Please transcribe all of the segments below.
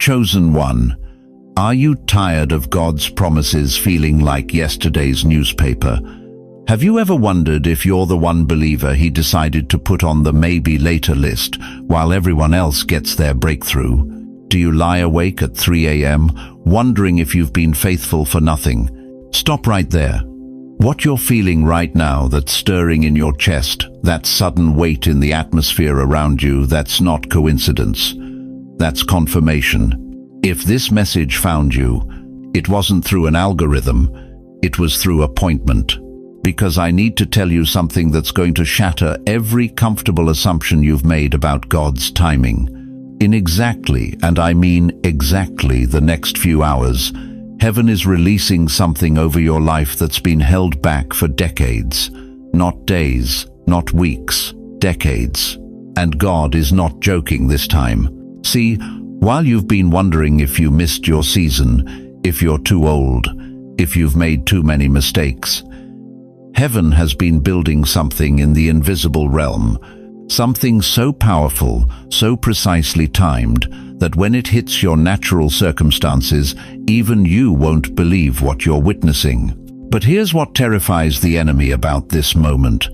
Chosen one, are you tired of God's promises feeling like yesterday's newspaper? Have you ever wondered if you're the one believer He decided to put on the maybe later list while everyone else gets their breakthrough? Do you lie awake at 3 a.m. wondering if you've been faithful for nothing? Stop right there. What you're feeling right now, that's stirring in your chest, that sudden weight in the atmosphere around you, that's not coincidence. That's confirmation. If this message found you, it wasn't through an algorithm, it was through appointment. Because I need to tell you something that's going to shatter every comfortable assumption you've made about God's timing. In exactly, and I mean exactly, the next few hours, heaven is releasing something over your life that's been held back for decades. Not days, not weeks, decades. And God is not joking this time. See, while you've been wondering if you missed your season, if you're too old, if you've made too many mistakes, heaven has been building something in the invisible realm, something so powerful, so precisely timed, that when it hits your natural circumstances, even you won't believe what you're witnessing. But here's what terrifies the enemy about this moment.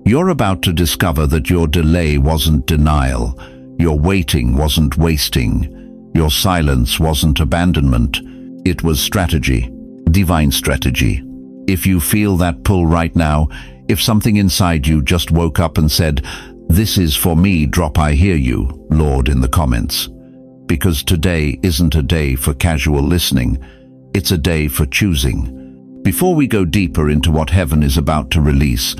You're about to discover that your delay wasn't denial, your waiting wasn't wasting, your silence wasn't abandonment. It was strategy, divine strategy. If you feel that pull right now, if something inside you just woke up and said, "This is for me," drop "I hear you, Lord" in the comments. Because today isn't a day for casual listening, it's a day for choosing. Before we go deeper into what heaven is about to release,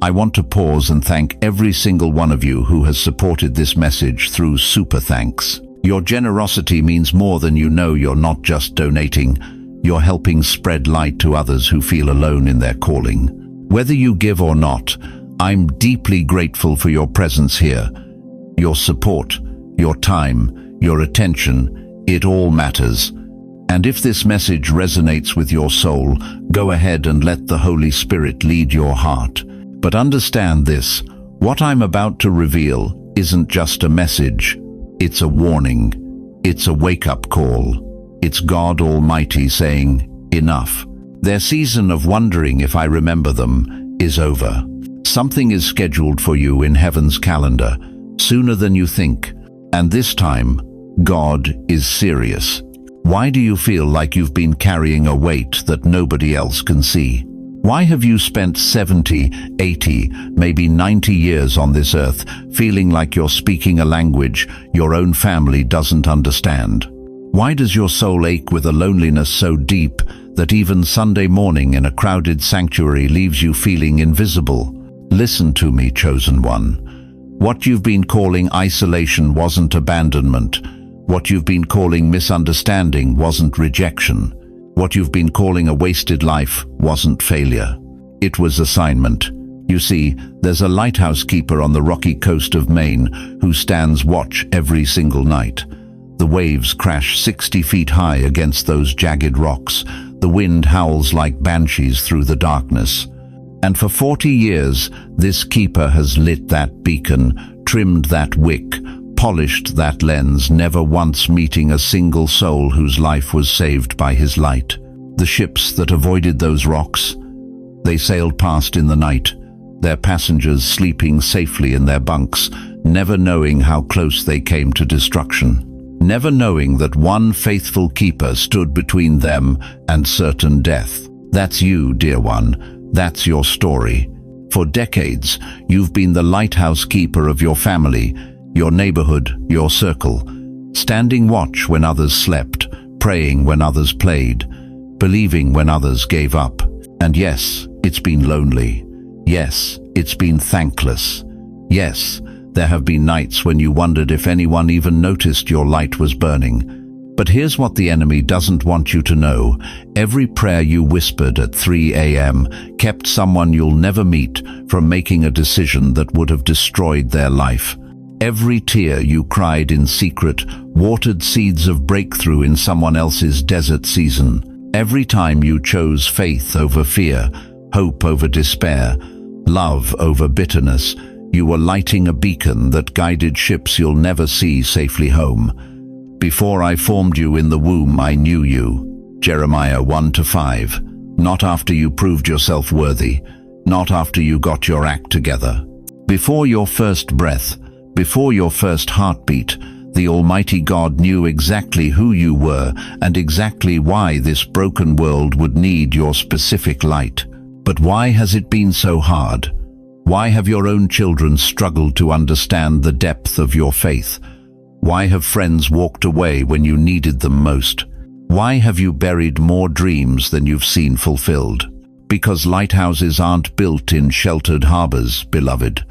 I want to pause and thank every single one of you who has supported this message through super thanks. Your generosity means more than you know. You're not just donating, you're helping spread light to others who feel alone in their calling. Whether you give or not, I'm deeply grateful for your presence here. Your support, your time, your attention, it all matters. And if this message resonates with your soul, go ahead and let the Holy Spirit lead your heart. But understand this, what I'm about to reveal isn't just a message, it's a warning, it's a wake-up call. It's God Almighty saying, enough. Their season of wondering if I remember them is over. Something is scheduled for you in heaven's calendar, sooner than you think. And this time, God is serious. Why do you feel like you've been carrying a weight that nobody else can see? Why have you spent 70, 80, maybe 90 years on this earth, feeling like you're speaking a language your own family doesn't understand? Why does your soul ache with a loneliness so deep that even Sunday morning in a crowded sanctuary leaves you feeling invisible? Listen to me, chosen one. What you've been calling isolation wasn't abandonment. What you've been calling misunderstanding wasn't rejection. What you've been calling a wasted life wasn't failure. It was assignment. You see, there's a lighthouse keeper on the rocky coast of Maine who stands watch every single night. The waves crash 60 feet high against those jagged rocks. The wind howls like banshees through the darkness. And for 40 years, this keeper has lit that beacon, trimmed that wick, polished that lens, never once meeting a single soul whose life was saved by his light. The ships that avoided those rocks, they sailed past in the night, their passengers sleeping safely in their bunks, never knowing how close they came to destruction, never knowing that one faithful keeper stood between them and certain death. That's you, dear one. That's your story. For decades, you've been the lighthouse keeper of your family, your neighborhood, your circle, standing watch when others slept, praying when others played, believing when others gave up. And yes, it's been lonely. Yes, it's been thankless. Yes, there have been nights when you wondered if anyone even noticed your light was burning. But here's what the enemy doesn't want you to know. Every prayer you whispered at 3 a.m. kept someone you'll never meet from making a decision that would have destroyed their life. Every tear you cried in secret watered seeds of breakthrough in someone else's desert season. Every time you chose faith over fear, hope over despair, love over bitterness, you were lighting a beacon that guided ships you'll never see safely home. Before I formed you in the womb, I knew you. Jeremiah 1-5. Not after you proved yourself worthy, not after you got your act together. Before your first breath, before your first heartbeat, the Almighty God knew exactly who you were and exactly why this broken world would need your specific light. But why has it been so hard? Why have your own children struggled to understand the depth of your faith? Why have friends walked away when you needed them most? Why have you buried more dreams than you've seen fulfilled? Because lighthouses aren't built in sheltered harbors, beloved.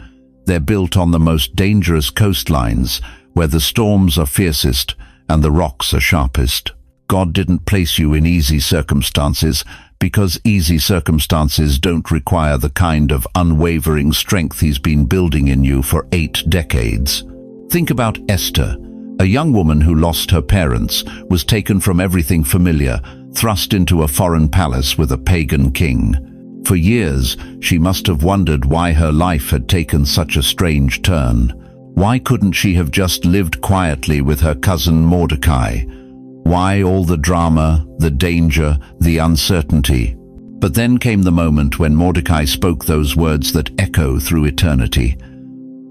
They're built on the most dangerous coastlines, where the storms are fiercest and the rocks are sharpest. God didn't place you in easy circumstances, because easy circumstances don't require the kind of unwavering strength He's been building in you for 8 decades. Think about Esther, a young woman who lost her parents, was taken from everything familiar, thrust into a foreign palace with a pagan king. For years, she must have wondered why her life had taken such a strange turn. Why couldn't she have just lived quietly with her cousin Mordecai? Why all the drama, the danger, the uncertainty? But then came the moment when Mordecai spoke those words that echo through eternity.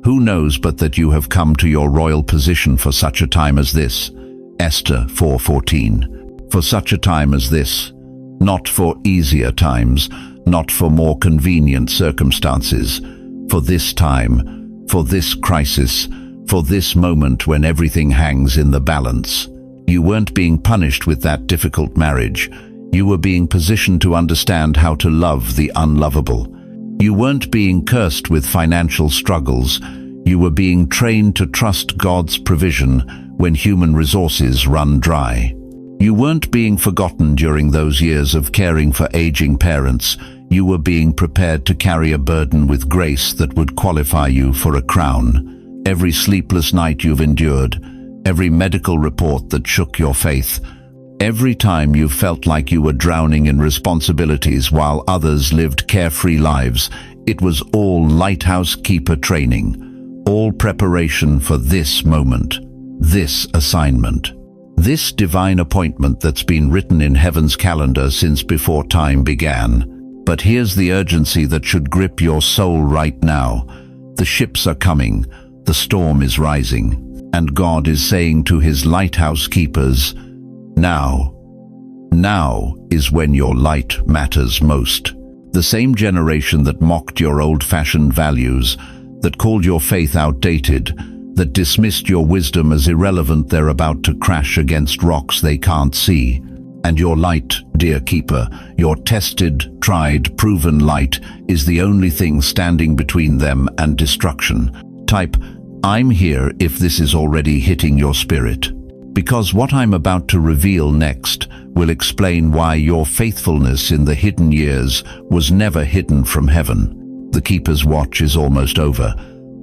Who knows but that you have come to your royal position for such a time as this? Esther 4:14. For such a time as this. Not for easier times, not for more convenient circumstances. For this time, for this crisis, for this moment when everything hangs in the balance. You weren't being punished with that difficult marriage. You were being positioned to understand how to love the unlovable. You weren't being cursed with financial struggles. You were being trained to trust God's provision when human resources run dry. You weren't being forgotten during those years of caring for aging parents. You were being prepared to carry a burden with grace that would qualify you for a crown. Every sleepless night you've endured, every medical report that shook your faith, every time you felt like you were drowning in responsibilities while others lived carefree lives, it was all lighthouse keeper training, all preparation for this moment, this assignment, this divine appointment that's been written in heaven's calendar since before time began. But here's the urgency that should grip your soul right now. The ships are coming, the storm is rising, and God is saying to His lighthouse keepers, now is when your light matters most. The same generation that mocked your old-fashioned values, that called your faith outdated, that dismissed your wisdom as irrelevant, they're about to crash against rocks they can't see. And your light, dear keeper, your tested, tried, proven light, is the only thing standing between them and destruction. Type, I'm here if this is already hitting your spirit. Because what I'm about to reveal next will explain why your faithfulness in the hidden years was never hidden from heaven. The keeper's watch is almost over,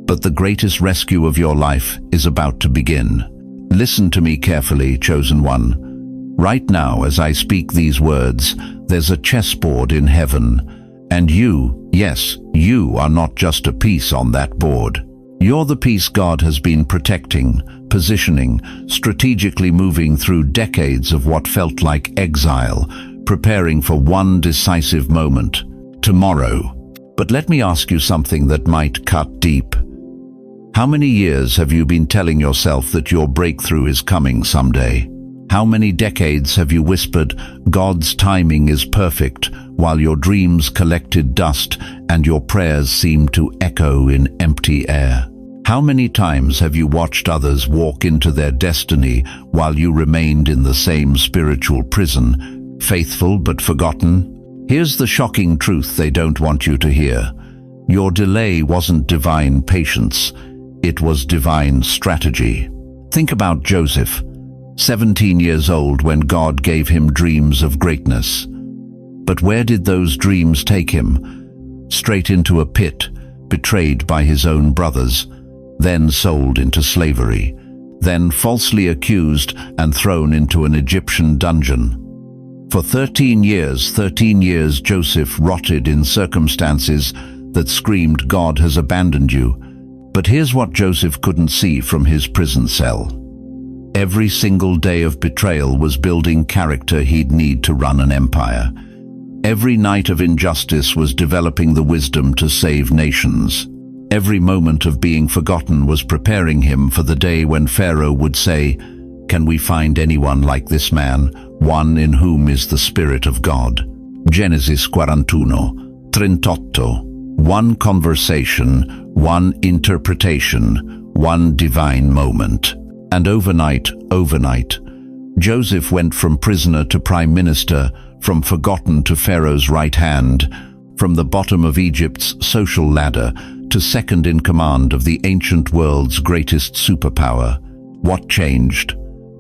but the greatest rescue of your life is about to begin. Listen to me carefully, chosen one. Right now, as I speak these words, there's a chessboard in heaven, and you, yes, you are not just a piece on that board. You're the piece God has been protecting, positioning, strategically moving through decades of what felt like exile, preparing for one decisive moment, tomorrow. But let me ask you something that might cut deep. How many years have you been telling yourself that your breakthrough is coming someday? How many decades have you whispered, God's timing is perfect, while your dreams collected dust and your prayers seemed to echo in empty air? How many times have you watched others walk into their destiny while you remained in the same spiritual prison, faithful but forgotten? Here's the shocking truth they don't want you to hear. Your delay wasn't divine patience, it was divine strategy. Think about Joseph, 17 years old when God gave him dreams of greatness. But where did those dreams take him? Straight into a pit, betrayed by his own brothers, then sold into slavery, then falsely accused and thrown into an Egyptian dungeon. For 13 years, Joseph rotted in circumstances that screamed, God has abandoned you. But here's what Joseph couldn't see from his prison cell. Every single day of betrayal was building character he'd need to run an empire. Every night of injustice was developing the wisdom to save nations. Every moment of being forgotten was preparing him for the day when Pharaoh would say, "Can we find anyone like this man, one in whom is the Spirit of God?" Genesis 41:38. One conversation, one interpretation, one divine moment. And overnight, Joseph went from prisoner to prime minister, from forgotten to Pharaoh's right hand, from the bottom of Egypt's social ladder to second in command of the ancient world's greatest superpower. What changed?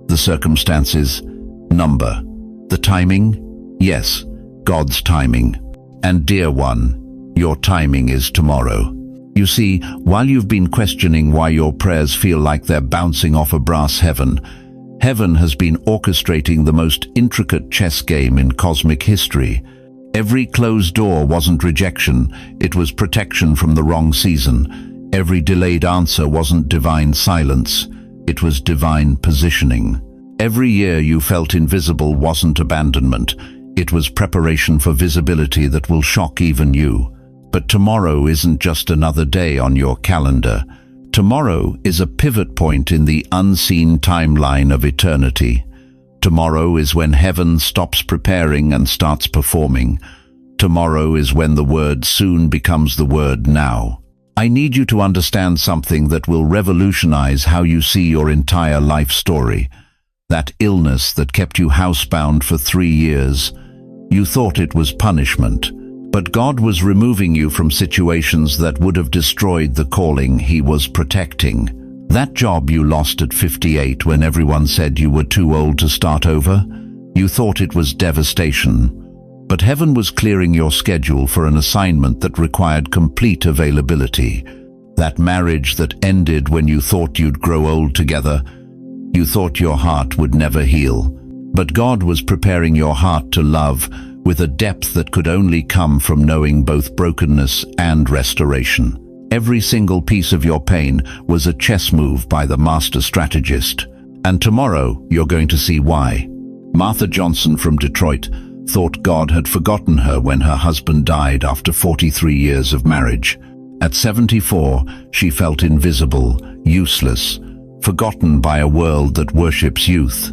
The circumstances? Number. The timing? Yes, God's timing. And dear one, your timing is tomorrow. You see, while you've been questioning why your prayers feel like they're bouncing off a brass heaven, heaven has been orchestrating the most intricate chess game in cosmic history. Every closed door wasn't rejection, it was protection from the wrong season. Every delayed answer wasn't divine silence, it was divine positioning. Every year you felt invisible wasn't abandonment, it was preparation for visibility that will shock even you. But tomorrow isn't just another day on your calendar. Tomorrow is a pivot point in the unseen timeline of eternity. Tomorrow is when heaven stops preparing and starts performing. Tomorrow is when the word soon becomes the word now. I need you to understand something that will revolutionize how you see your entire life story. That illness that kept you housebound for 3 years. You thought it was punishment. But God was removing you from situations that would have destroyed the calling He was protecting. That job you lost at 58 when everyone said you were too old to start over, you thought it was devastation. But heaven was clearing your schedule for an assignment that required complete availability. That marriage that ended when you thought you'd grow old together, you thought your heart would never heal. But God was preparing your heart to love, with a depth that could only come from knowing both brokenness and restoration. Every single piece of your pain was a chess move by the master strategist. And tomorrow, you're going to see why. Martha Johnson from Detroit thought God had forgotten her when her husband died after 43 years of marriage. At 74, she felt invisible, useless, forgotten by a world that worships youth.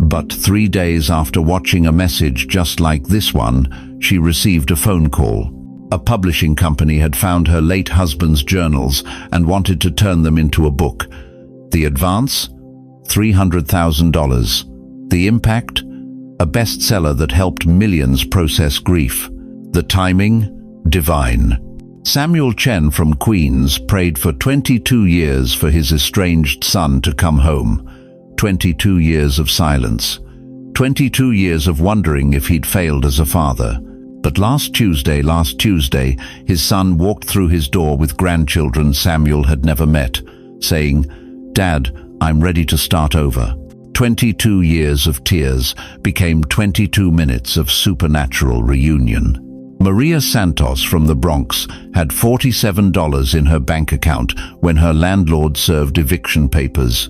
But 3 days after watching a message just like this one, she received a phone call. A publishing company had found her late husband's journals and wanted to turn them into a book. The advance? $300,000. The impact? A bestseller that helped millions process grief. The timing? Divine. Samuel Chen from Queens prayed for 22 years for his estranged son to come home. 22 years of silence. 22 years of wondering if he'd failed as a father. But last Tuesday, his son walked through his door with grandchildren Samuel had never met, saying, "Dad, I'm ready to start over." 22 years of tears became 22 minutes of supernatural reunion. Maria Santos from the Bronx had $47 in her bank account when her landlord served eviction papers.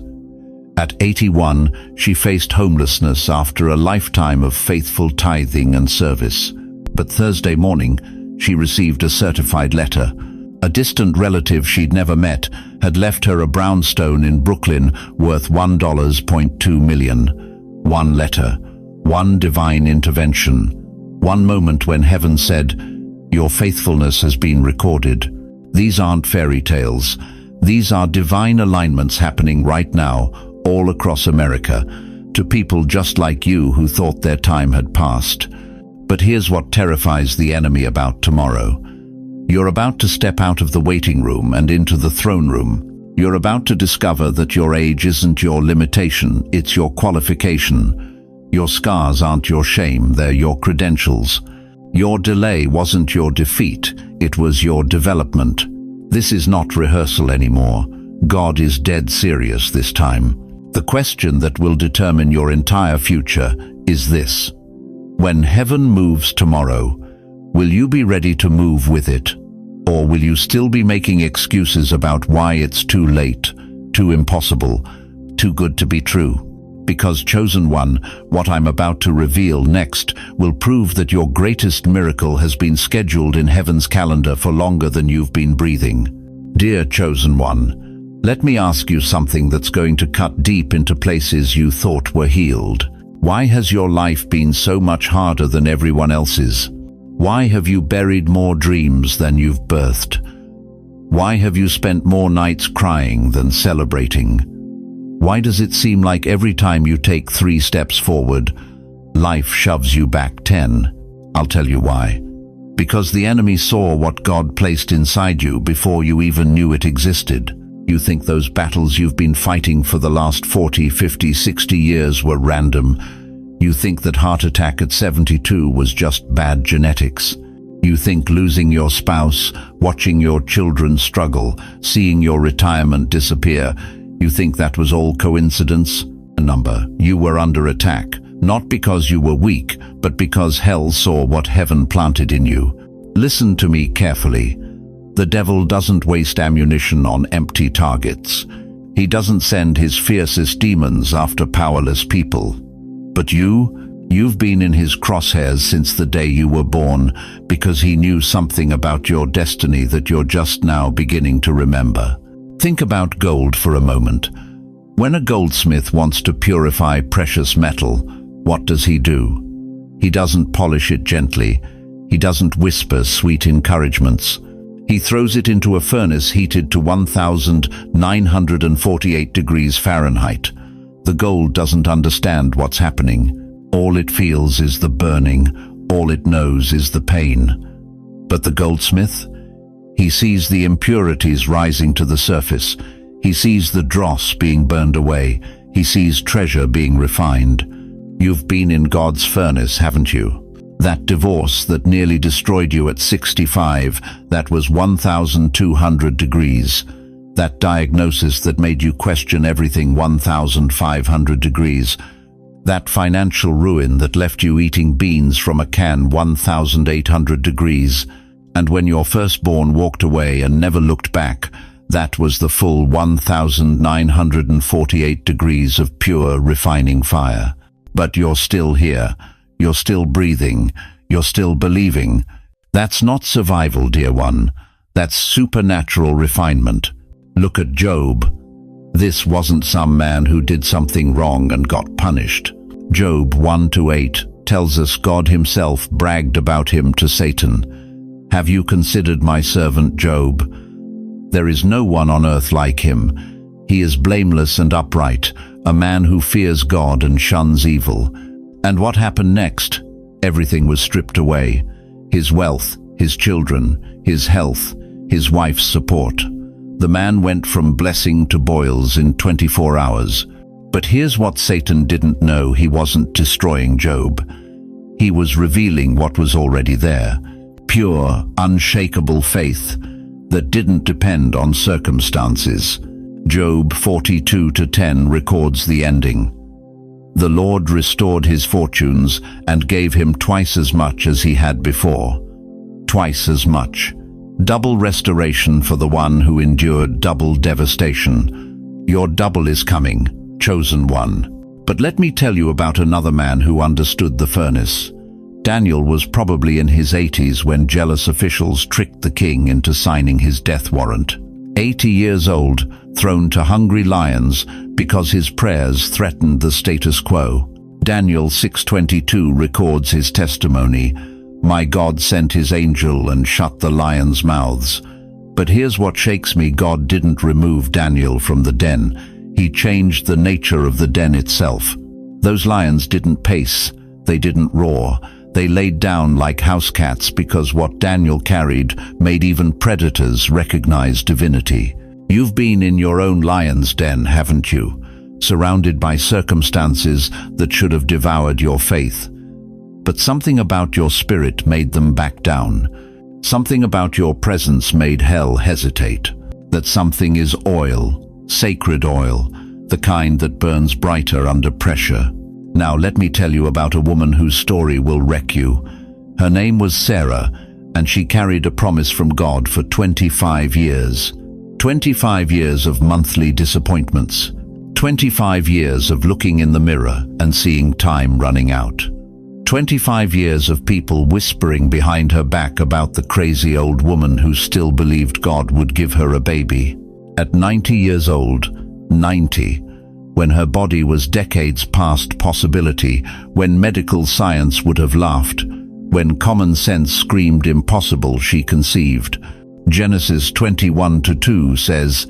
At 81, she faced homelessness after a lifetime of faithful tithing and service. But Thursday morning, she received a certified letter. A distant relative she'd never met had left her a brownstone in Brooklyn worth $1.2 million. One letter, one divine intervention, one moment when heaven said, "Your faithfulness has been recorded." These aren't fairy tales. These are divine alignments happening right now, all across America, to people just like you who thought their time had passed. But here's what terrifies the enemy about tomorrow. You're about to step out of the waiting room and into the throne room. You're about to discover that your age isn't your limitation, it's your qualification. Your scars aren't your shame, they're your credentials. Your delay wasn't your defeat, it was your development. This is not rehearsal anymore. God is dead serious this time. The question that will determine your entire future is this. When heaven moves tomorrow, will you be ready to move with it? Or will you still be making excuses about why it's too late, too impossible, too good to be true. Because, chosen one, what I'm about to reveal next will prove that your greatest miracle has been scheduled in heaven's calendar for longer than you've been breathing. Dear chosen one, let me ask you something that's going to cut deep into places you thought were healed. Why has your life been so much harder than everyone else's? Why have you buried more dreams than you've birthed? Why have you spent more nights crying than celebrating? Why does it seem like every time you take 3 steps forward, life shoves you back 10? I'll tell you why. Because the enemy saw what God placed inside you before you even knew it existed. You think those battles you've been fighting for the last 40, 50, 60 years were random. You think that heart attack at 72 was just bad genetics. You think losing your spouse, watching your children struggle, seeing your retirement disappear, you think that was all coincidence? A number. You were under attack, not because you were weak, but because hell saw what heaven planted in you. Listen to me carefully. The devil doesn't waste ammunition on empty targets. He doesn't send his fiercest demons after powerless people. But you've been in his crosshairs since the day you were born, because he knew something about your destiny that you're just now beginning to remember. Think about gold for a moment. When a goldsmith wants to purify precious metal, what does he do? He doesn't polish it gently. He doesn't whisper sweet encouragements. He throws it into a furnace heated to 1948 degrees Fahrenheit. The gold doesn't understand what's happening. All it feels is the burning. All it knows is the pain. But the goldsmith? He sees the impurities rising to the surface. He sees the dross being burned away. He sees treasure being refined. You've been in God's furnace, haven't you? That divorce that nearly destroyed you at 65, that was 1,200 degrees. That diagnosis that made you question everything 1,500 degrees. That financial ruin that left you eating beans from a can 1,800 degrees. And when your firstborn walked away and never looked back, that was the full 1,948 degrees of pure refining fire. But you're still here. You're still breathing. You're still believing. That's not survival, dear one. That's supernatural refinement. Look at Job. This wasn't some man who did something wrong and got punished. Job 1-8 tells us God himself bragged about him to Satan. Have you considered my servant Job? There is no one on earth like him. He is blameless and upright, a man who fears God and shuns evil. And what happened next? Everything was stripped away. His wealth, his children, his health, his wife's support. The man went from blessing to boils in 24 hours. But here's what Satan didn't know: he wasn't destroying Job. He was revealing what was already there. Pure, unshakable faith that didn't depend on circumstances. Job 42-10 records the ending. The Lord restored his fortunes and gave him twice as much as he had before. Twice as much. Double restoration for the one who endured double devastation. Your double is coming, chosen one. But let me tell you about another man who understood the furnace. Daniel was probably in his 80s when jealous officials tricked the king into signing his death warrant. 80 years old, thrown to hungry lions because his prayers threatened the status quo. Daniel 6:22 records his testimony. My God sent his angel and shut the lions' mouths. But here's what shakes me: God didn't remove Daniel from the den. He changed the nature of the den itself. Those lions didn't pace. They didn't roar. They laid down like house cats because what Daniel carried made even predators recognize divinity. You've been in your own lion's den, haven't you? Surrounded by circumstances that should have devoured your faith. But something about your spirit made them back down. Something about your presence made hell hesitate. That something is oil, sacred oil, the kind that burns brighter under pressure. Now let me tell you about a woman whose story will wreck you. Her name was Sarah, and she carried a promise from God for 25 years. 25 years of monthly disappointments. 25 years of looking in the mirror and seeing time running out. 25 years of people whispering behind her back about the crazy old woman who still believed God would give her a baby. At 90 years old, 90, when her body was decades past possibility, when medical science would have laughed, when common sense screamed impossible, she conceived. Genesis 21:2 says,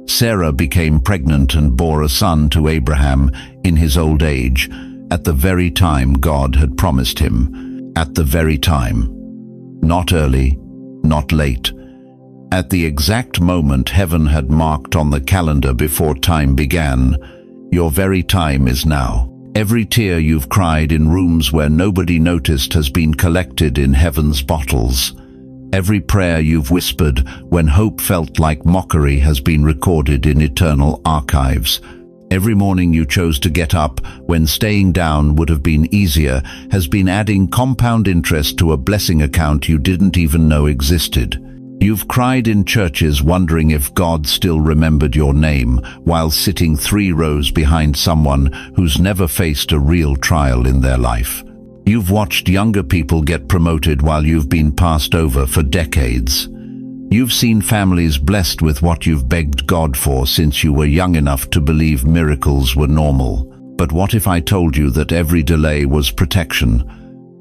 Sarah became pregnant and bore a son to Abraham in his old age, at the very time God had promised him. At the very time. Not early, not late. At the exact moment heaven had marked on the calendar before time began. Your very time is now. Every tear you've cried in rooms where nobody noticed has been collected in heaven's bottles. Every prayer you've whispered when hope felt like mockery has been recorded in eternal archives. Every morning you chose to get up when staying down would have been easier has been adding compound interest to a blessing account you didn't even know existed. You've cried in churches wondering if God still remembered your name while sitting 3 rows behind someone who's never faced a real trial in their life. You've watched younger people get promoted while you've been passed over for decades. You've seen families blessed with what you've begged God for since you were young enough to believe miracles were normal. But what if I told you that every delay was protection?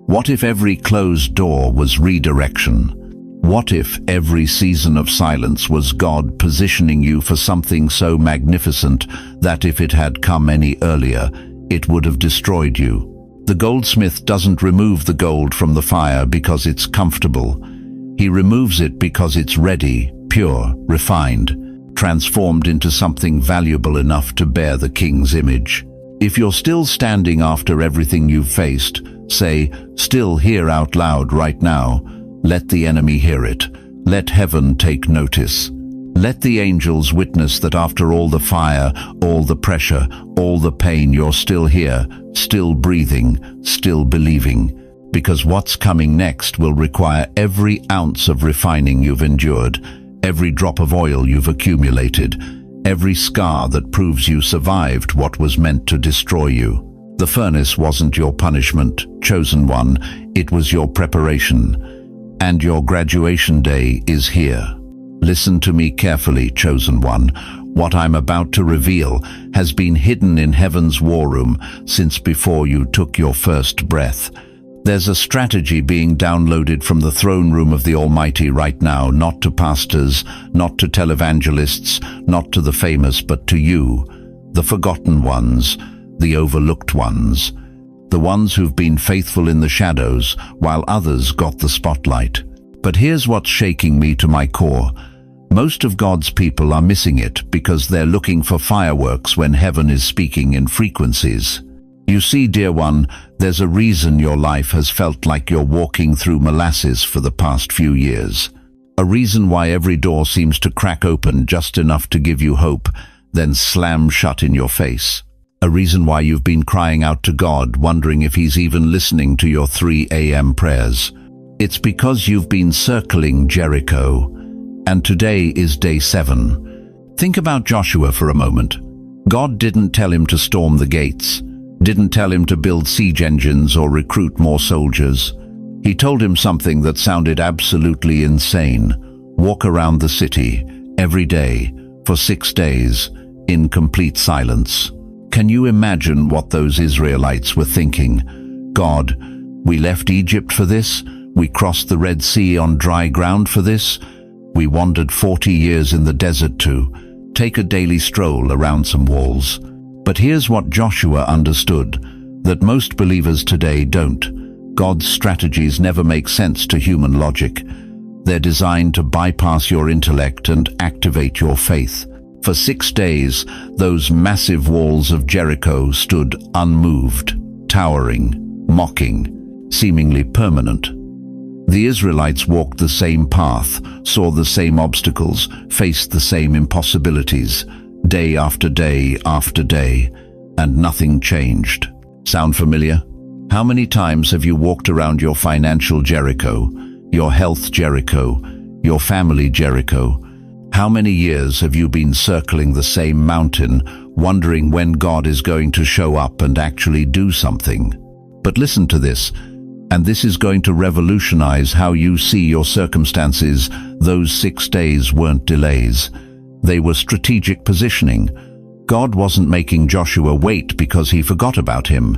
What if every closed door was redirection? What if every season of silence was God positioning you for something so magnificent that if it had come any earlier, it would have destroyed you? The goldsmith doesn't remove the gold from the fire because it's comfortable. He removes it because it's ready, pure, refined, transformed into something valuable enough to bear the king's image. If you're still standing after everything you've faced, say, still here out loud right now. Let the enemy hear it. Let heaven take notice. Let the angels witness that after all the fire, all the pressure, all the pain, you're still here, still breathing, still believing. Because what's coming next will require every ounce of refining you've endured, every drop of oil you've accumulated, every scar that proves you survived what was meant to destroy you. The furnace wasn't your punishment, chosen one, it was your preparation. And your graduation day is here. Listen to me carefully, chosen one. What I'm about to reveal has been hidden in heaven's war room since before you took your first breath. There's a strategy being downloaded from the throne room of the Almighty right now, not to pastors, not to televangelists, not to the famous, but to you, the forgotten ones, the overlooked ones. The ones who've been faithful in the shadows while others got the spotlight. But here's what's shaking me to my core. Most of God's people are missing it because they're looking for fireworks when heaven is speaking in frequencies. You see, dear one, there's a reason your life has felt like you're walking through molasses for the past few years. A reason why every door seems to crack open just enough to give you hope, then slam shut in your face. A reason why you've been crying out to God, wondering if He's even listening to your 3 a.m. prayers. It's because you've been circling Jericho, and today is day 7. Think about Joshua for a moment. God didn't tell him to storm the gates, didn't tell him to build siege engines or recruit more soldiers. He told him something that sounded absolutely insane. Walk around the city, every day, for 6 days, in complete silence. Can you imagine what those Israelites were thinking? God, we left Egypt for this? We crossed the Red Sea on dry ground for this? We wandered 40 years in the desert to take a daily stroll around some walls. But here's what Joshua understood, that most believers today don't. God's strategies never make sense to human logic. They're designed to bypass your intellect and activate your faith. For 6 days, those massive walls of Jericho stood unmoved, towering, mocking, seemingly permanent. The Israelites walked the same path, saw the same obstacles, faced the same impossibilities, day after day after day, and nothing changed. Sound familiar? How many times have you walked around your financial Jericho, your health Jericho, your family Jericho? How many years have you been circling the same mountain, wondering when God is going to show up and actually do something. But listen to this, and this is going to revolutionize how you see your circumstances. Those 6 days weren't delays. They were strategic positioning. God wasn't making Joshua wait because he forgot about him.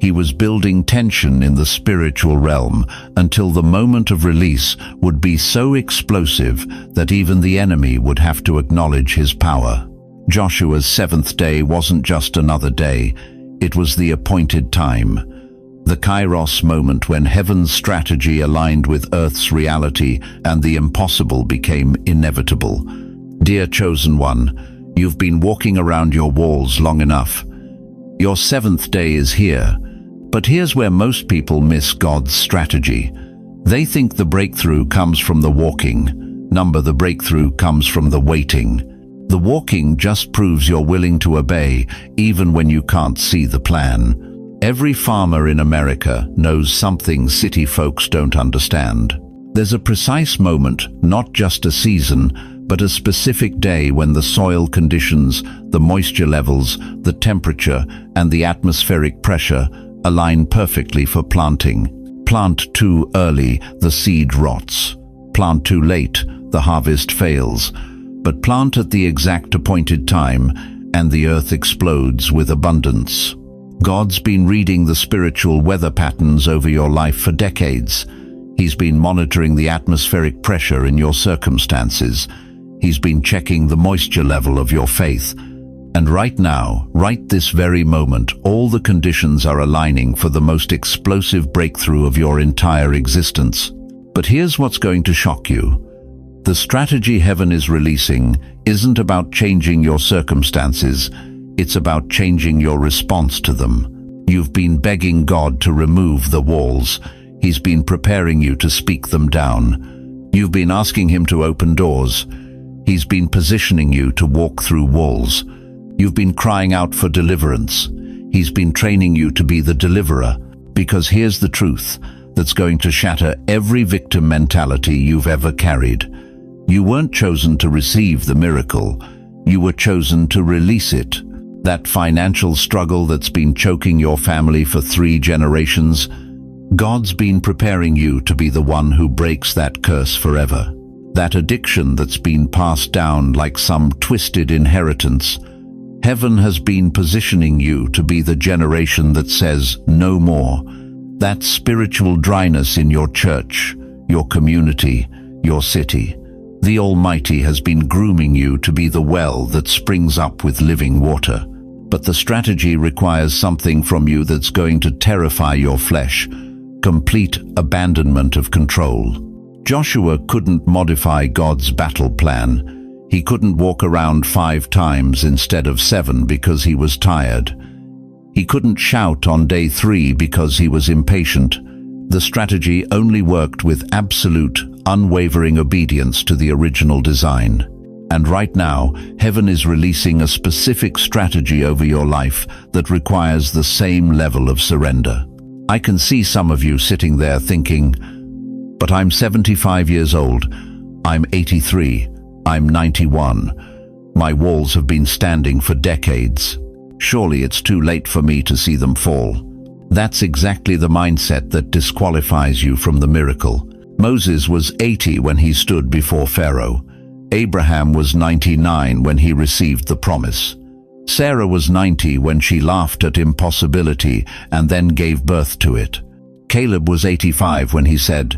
He was building tension in the spiritual realm until the moment of release would be so explosive that even the enemy would have to acknowledge his power. Joshua's 7th day wasn't just another day, it was the appointed time. The Kairos moment when heaven's strategy aligned with earth's reality and the impossible became inevitable. Dear chosen one, you've been walking around your walls long enough. Your 7th day is here. But here's where most people miss God's strategy. They think the breakthrough comes from the walking. The breakthrough comes from the waiting. The walking just proves you're willing to obey, even when you can't see the plan. Every farmer in America knows something city folks don't understand. There's a precise moment, not just a season, but a specific day when the soil conditions, the moisture levels, the temperature, and the atmospheric pressure align perfectly for planting. Plant too early, the seed rots. Plant too late, the harvest fails. But plant at the exact appointed time, and the earth explodes with abundance. God's been reading the spiritual weather patterns over your life for decades. He's been monitoring the atmospheric pressure in your circumstances. He's been checking the moisture level of your faith. And right now, right this very moment, all the conditions are aligning for the most explosive breakthrough of your entire existence. But here's what's going to shock you. The strategy heaven is releasing isn't about changing your circumstances, it's about changing your response to them. You've been begging God to remove the walls. He's been preparing you to speak them down. You've been asking him to open doors. He's been positioning you to walk through walls. You've been crying out for deliverance. He's been training you to be the deliverer, because here's the truth that's going to shatter every victim mentality you've ever carried. You weren't chosen to receive the miracle. You were chosen to release it. That financial struggle that's been choking your family for 3 generations, God's been preparing you to be the one who breaks that curse forever. That addiction that's been passed down like some twisted inheritance, heaven has been positioning you to be the generation that says no more. That spiritual dryness in your church, your community, your city, the Almighty has been grooming you to be the well that springs up with living water. But the strategy requires something from you that's going to terrify your flesh: complete abandonment of control. Joshua couldn't modify God's battle plan. He couldn't walk around 5 times instead of 7 because he was tired. He couldn't shout on day 3 because he was impatient. The strategy only worked with absolute, unwavering obedience to the original design. And right now, heaven is releasing a specific strategy over your life that requires the same level of surrender. I can see some of you sitting there thinking, but I'm 75 years old, I'm 83, I'm 91. My walls have been standing for decades. Surely it's too late for me to see them fall. That's exactly the mindset that disqualifies you from the miracle. Moses was 80 when he stood before Pharaoh. Abraham was 99 when he received the promise. Sarah was 90 when she laughed at impossibility and then gave birth to it. Caleb was 85 when he said,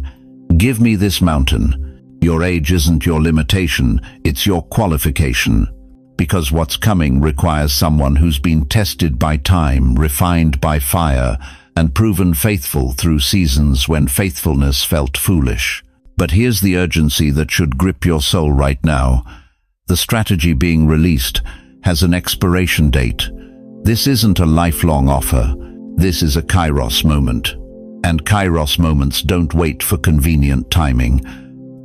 "Give me this mountain." Your age isn't your limitation, it's your qualification. Because what's coming requires someone who's been tested by time, refined by fire, and proven faithful through seasons when faithfulness felt foolish. But here's the urgency that should grip your soul right now. The strategy being released has an expiration date. This isn't a lifelong offer. This is a Kairos moment. And Kairos moments don't wait for convenient timing.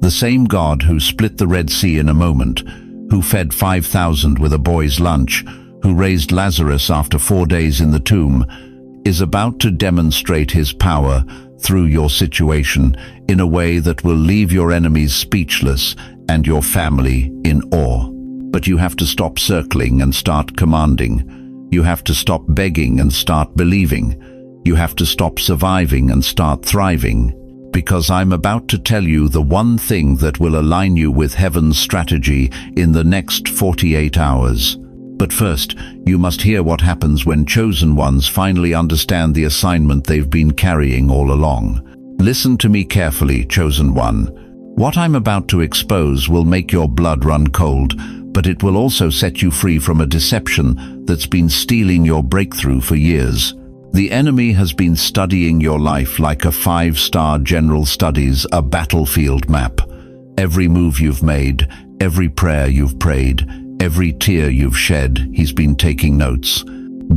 The same God who split the Red Sea in a moment, who fed 5,000 with a boy's lunch, who raised Lazarus after 4 days in the tomb, is about to demonstrate his power through your situation in a way that will leave your enemies speechless and your family in awe. But you have to stop circling and start commanding. You have to stop begging and start believing. You have to stop surviving and start thriving. Because I'm about to tell you the one thing that will align you with heaven's strategy in the next 48 hours. But first, you must hear what happens when chosen ones finally understand the assignment they've been carrying all along. Listen to me carefully, chosen one. What I'm about to expose will make your blood run cold, but it will also set you free from a deception that's been stealing your breakthrough for years. The enemy has been studying your life like a 5-star general studies a battlefield map. Every move you've made, every prayer you've prayed, every tear you've shed, he's been taking notes,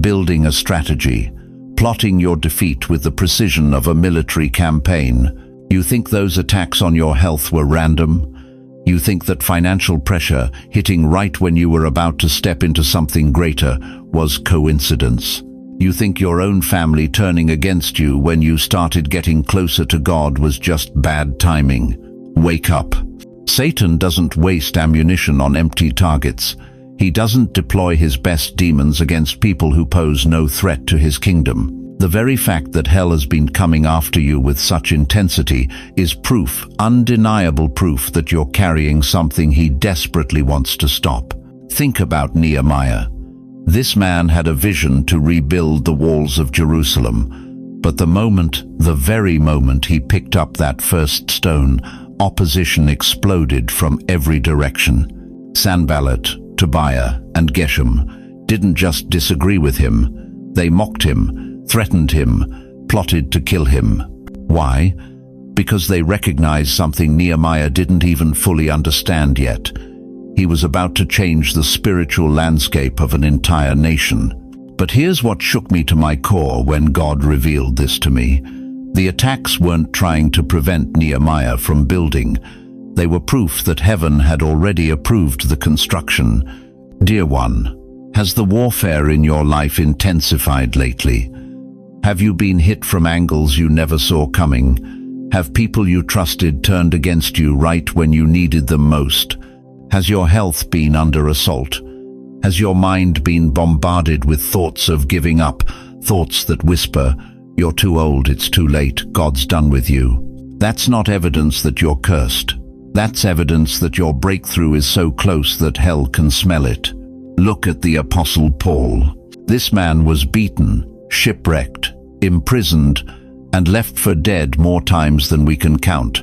building a strategy, plotting your defeat with the precision of a military campaign. You think those attacks on your health were random? You think that financial pressure hitting right when you were about to step into something greater was coincidence? You think your own family turning against you when you started getting closer to God was just bad timing? Wake up. Satan doesn't waste ammunition on empty targets. He doesn't deploy his best demons against people who pose no threat to his kingdom. The very fact that hell has been coming after you with such intensity is proof, undeniable proof, that you're carrying something he desperately wants to stop. Think about Nehemiah. This man had a vision to rebuild the walls of Jerusalem, but the very moment he picked up that first stone, opposition exploded from every direction. Sanballat, Tobiah, and Geshem didn't just disagree with him, they mocked him, threatened him, plotted to kill him. Why? Because they recognized something Nehemiah didn't even fully understand yet. He was about to change the spiritual landscape of an entire nation. But here's what shook me to my core when God revealed this to me. The attacks weren't trying to prevent Nehemiah from building. They were proof that heaven had already approved the construction. Dear one, has the warfare in your life intensified lately? Have you been hit from angles you never saw coming? Have people you trusted turned against you right when you needed them most? Has your health been under assault? Has your mind been bombarded with thoughts of giving up, thoughts that whisper, "You're too old, it's too late, God's done with you"? That's not evidence that you're cursed. That's evidence that your breakthrough is so close that hell can smell it. Look at the Apostle Paul. This man was beaten, shipwrecked, imprisoned, and left for dead more times than we can count.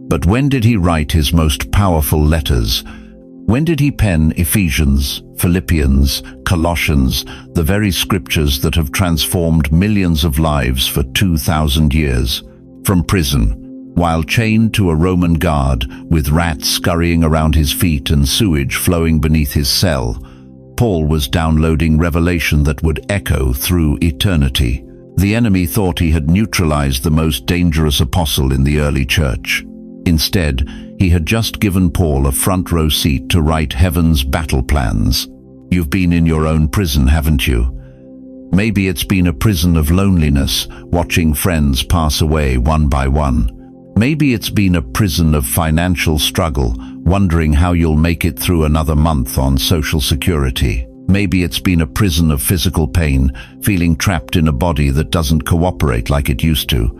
But when did he write his most powerful letters? When did he pen Ephesians, Philippians, Colossians, the very scriptures that have transformed millions of lives for 2,000 years? From prison, while chained to a Roman guard, with rats scurrying around his feet and sewage flowing beneath his cell, Paul was downloading revelation that would echo through eternity. The enemy thought he had neutralized the most dangerous apostle in the early church. Instead, he had just given Paul a front row seat to write heaven's battle plans. You've been in your own prison, haven't you? Maybe it's been a prison of loneliness, watching friends pass away one by one. Maybe it's been a prison of financial struggle, wondering how you'll make it through another month on Social Security. Maybe it's been a prison of physical pain, feeling trapped in a body that doesn't cooperate like it used to.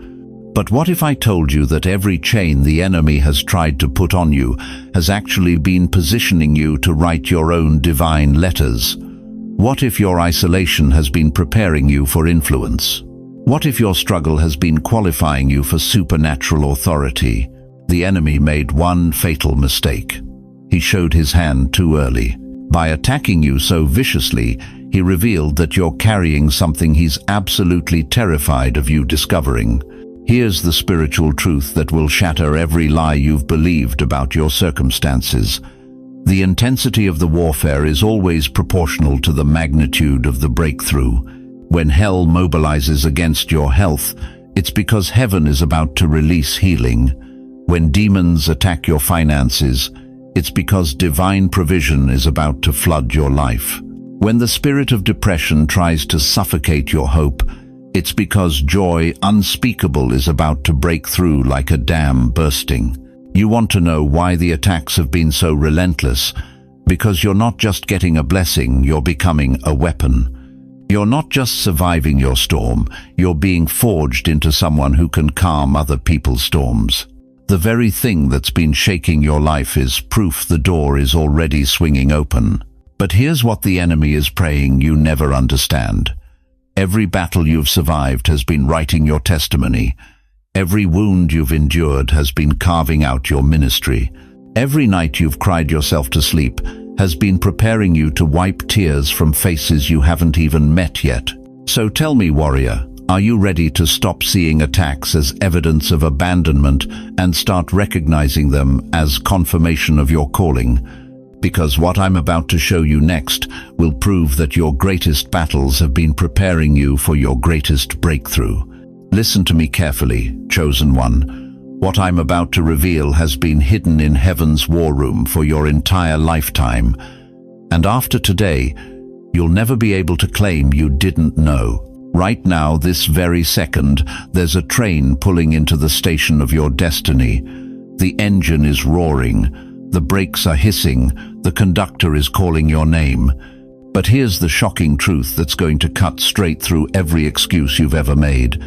But what if I told you that every chain the enemy has tried to put on you has actually been positioning you to write your own divine letters? What if your isolation has been preparing you for influence? What if your struggle has been qualifying you for supernatural authority? The enemy made one fatal mistake. He showed his hand too early. By attacking you so viciously, he revealed that you're carrying something he's absolutely terrified of you discovering. Here's the spiritual truth that will shatter every lie you've believed about your circumstances. The intensity of the warfare is always proportional to the magnitude of the breakthrough. When hell mobilizes against your health, it's because heaven is about to release healing. When demons attack your finances, it's because divine provision is about to flood your life. When the spirit of depression tries to suffocate your hope, it's because joy unspeakable is about to break through like a dam bursting. You want to know why the attacks have been so relentless? Because you're not just getting a blessing, you're becoming a weapon. You're not just surviving your storm, you're being forged into someone who can calm other people's storms. The very thing that's been shaking your life is proof the door is already swinging open. But here's what the enemy is praying you never understand. Every battle you've survived has been writing your testimony. Every wound you've endured has been carving out your ministry. Every night you've cried yourself to sleep has been preparing you to wipe tears from faces you haven't even met yet. So tell me, warrior, are you ready to stop seeing attacks as evidence of abandonment and start recognizing them as confirmation of your calling? Because what I'm about to show you next will prove that your greatest battles have been preparing you for your greatest breakthrough. Listen to me carefully, chosen one. What I'm about to reveal has been hidden in heaven's war room for your entire lifetime. And after today, you'll never be able to claim you didn't know. Right now, this very second, there's a train pulling into the station of your destiny. The engine is roaring, the brakes are hissing, the conductor is calling your name. But here's the shocking truth that's going to cut straight through every excuse you've ever made.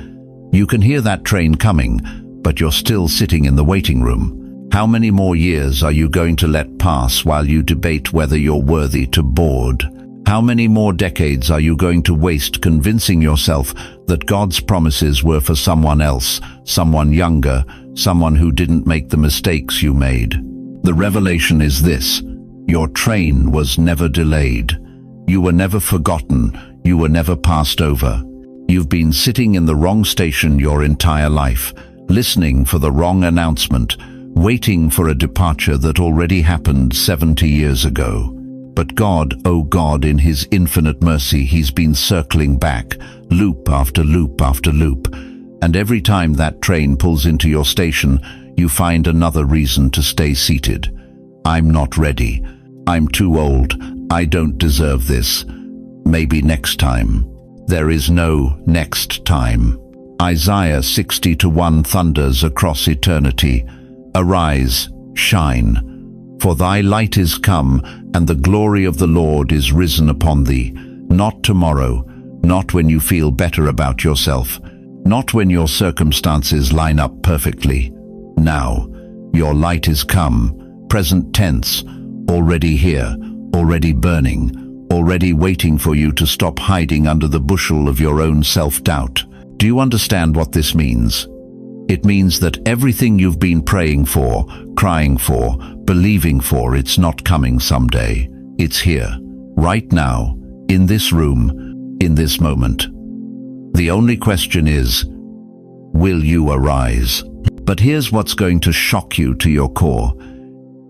You can hear that train coming, but you're still sitting in the waiting room. How many more years are you going to let pass while you debate whether you're worthy to board? How many more decades are you going to waste convincing yourself that God's promises were for someone else, someone younger, someone who didn't make the mistakes you made? The revelation is this: your train was never delayed. You were never forgotten. You were never passed over. You've been sitting in the wrong station your entire life, listening for the wrong announcement, waiting for a departure that already happened 70 years ago. But God, oh God, in His infinite mercy, He's been circling back, loop after loop after loop. And every time that train pulls into your station, you find another reason to stay seated. I'm not ready. I'm too old. I don't deserve this. Maybe next time. There is no next time. Isaiah 60:1 thunders across eternity. Arise, shine, for thy light is come, and the glory of the Lord is risen upon thee. Not tomorrow, not when you feel better about yourself, not when your circumstances line up perfectly. Now, your light is come, present tense, already here, already burning, already waiting for you to stop hiding under the bushel of your own self-doubt. Do you understand what this means? It means that everything you've been praying for, crying for, believing for, it's not coming someday. It's here, right now, in this room, in this moment. The only question is, will you arise? But here's what's going to shock you to your core.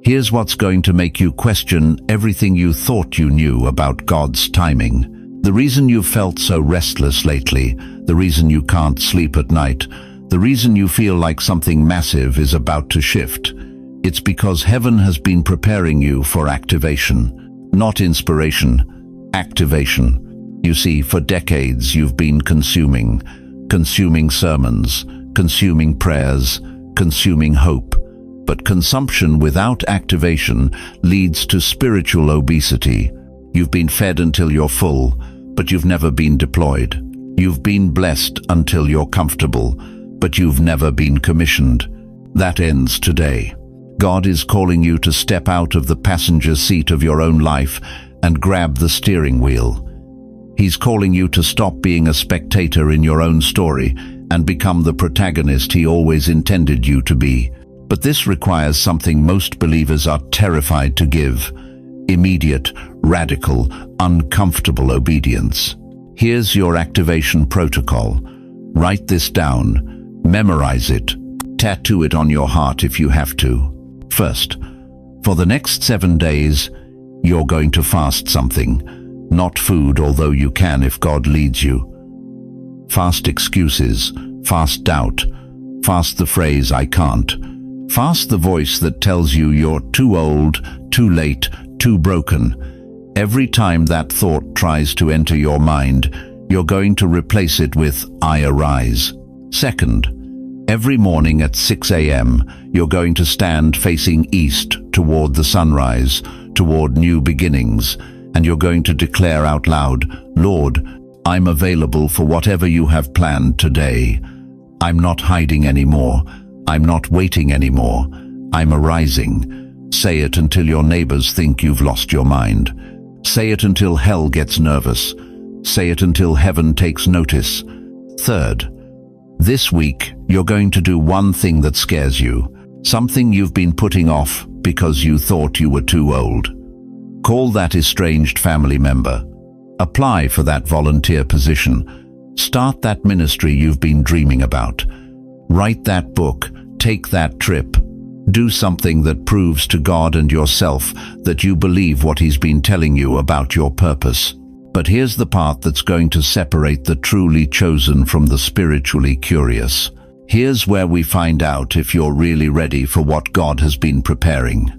Here's what's going to make you question everything you thought you knew about God's timing. The reason you've felt so restless lately, the reason you can't sleep at night, the reason you feel like something massive is about to shift, it's because heaven has been preparing you for activation. Not inspiration, activation. You see, for decades you've been consuming sermons, consuming prayers, consuming hope. But consumption without activation leads to spiritual obesity. You've been fed until you're full, but you've never been deployed. You've been blessed until you're comfortable, but you've never been commissioned. That ends today. God is calling you to step out of the passenger seat of your own life and grab the steering wheel. He's calling you to stop being a spectator in your own story and become the protagonist He always intended you to be. But this requires something most believers are terrified to give: immediate, radical, uncomfortable obedience. Here's your activation protocol. Write this down, memorize it, tattoo it on your heart if you have to. First, for the next 7 days, you're going to fast something. Not food, although you can if God leads you. Fast excuses, fast doubt, fast the phrase "I can't." Fast the voice that tells you you're too old, too late, too broken. Every time that thought tries to enter your mind, you're going to replace it with "I arise." Second, every morning at 6 a.m., you're going to stand facing east toward the sunrise, toward new beginnings, and you're going to declare out loud, "Lord, I'm available for whatever you have planned today. I'm not hiding anymore. I'm not waiting anymore. I'm arising." Say it until your neighbors think you've lost your mind. Say it until hell gets nervous. Say it until heaven takes notice. Third, this week you're going to do one thing that scares you, something you've been putting off because you thought you were too old. Call that estranged family member. Apply for that volunteer position. Start that ministry you've been dreaming about. Write that book. Take that trip. Do something that proves to God and yourself that you believe what He's been telling you about your purpose. But here's the part that's going to separate the truly chosen from the spiritually curious. Here's where we find out if you're really ready for what God has been preparing.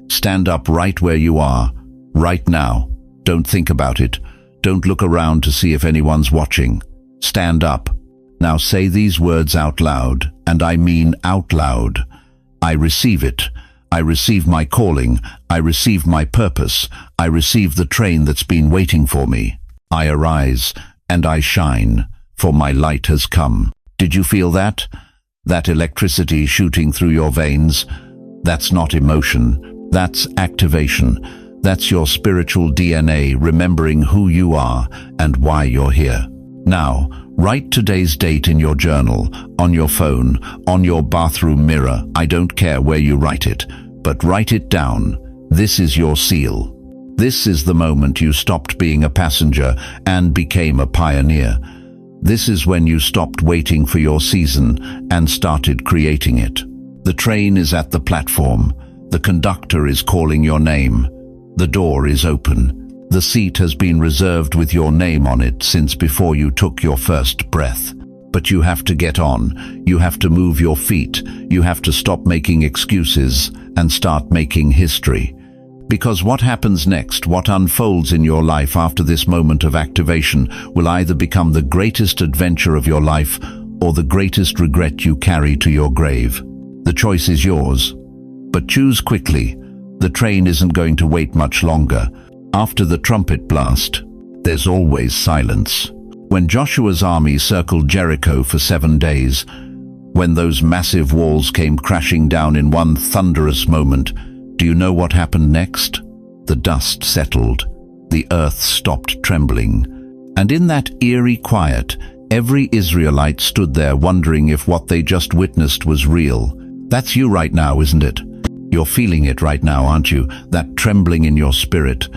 Stand up right where you are, right now. Don't think about it. Don't look around to see if anyone's watching. Stand up. Now say these words out loud, and I mean out loud. I receive it. I receive my calling. I receive my purpose. I receive the train that's been waiting for me. I arise and I shine, for my light has come. Did you feel that? That electricity shooting through your veins? That's not emotion. That's activation. That's your spiritual DNA remembering who you are and why you're here. Now, write today's date in your journal, on your phone, on your bathroom mirror. I don't care where you write it, but write it down. This is your seal. This is the moment you stopped being a passenger and became a pioneer. This is when you stopped waiting for your season and started creating it. The train is at the platform. The conductor is calling your name. The door is open. The seat has been reserved with your name on it since before you took your first breath. But you have to get on. You have to move your feet. You have to stop making excuses and start making history. Because what happens next, what unfolds in your life after this moment of activation, will either become the greatest adventure of your life or the greatest regret you carry to your grave. The choice is yours. But choose quickly. The train isn't going to wait much longer. After the trumpet blast, there's always silence. When Joshua's army circled Jericho for 7 days, when those massive walls came crashing down in one thunderous moment, do you know what happened next? The dust settled. The earth stopped trembling. And in that eerie quiet, every Israelite stood there wondering if what they just witnessed was real. That's you right now, isn't it? You're feeling it right now, aren't you? That trembling in your spirit.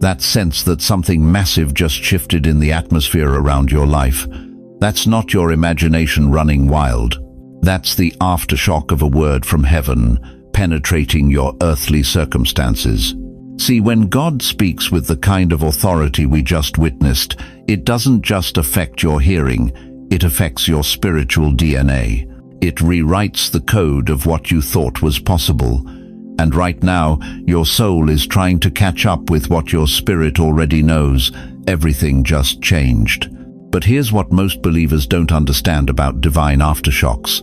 That sense that something massive just shifted in the atmosphere around your life. That's not your imagination running wild. That's the aftershock of a word from heaven, penetrating your earthly circumstances. See, when God speaks with the kind of authority we just witnessed, it doesn't just affect your hearing, it affects your spiritual DNA. It rewrites the code of what you thought was possible. And right now, your soul is trying to catch up with what your spirit already knows. Everything just changed. But here's what most believers don't understand about divine aftershocks.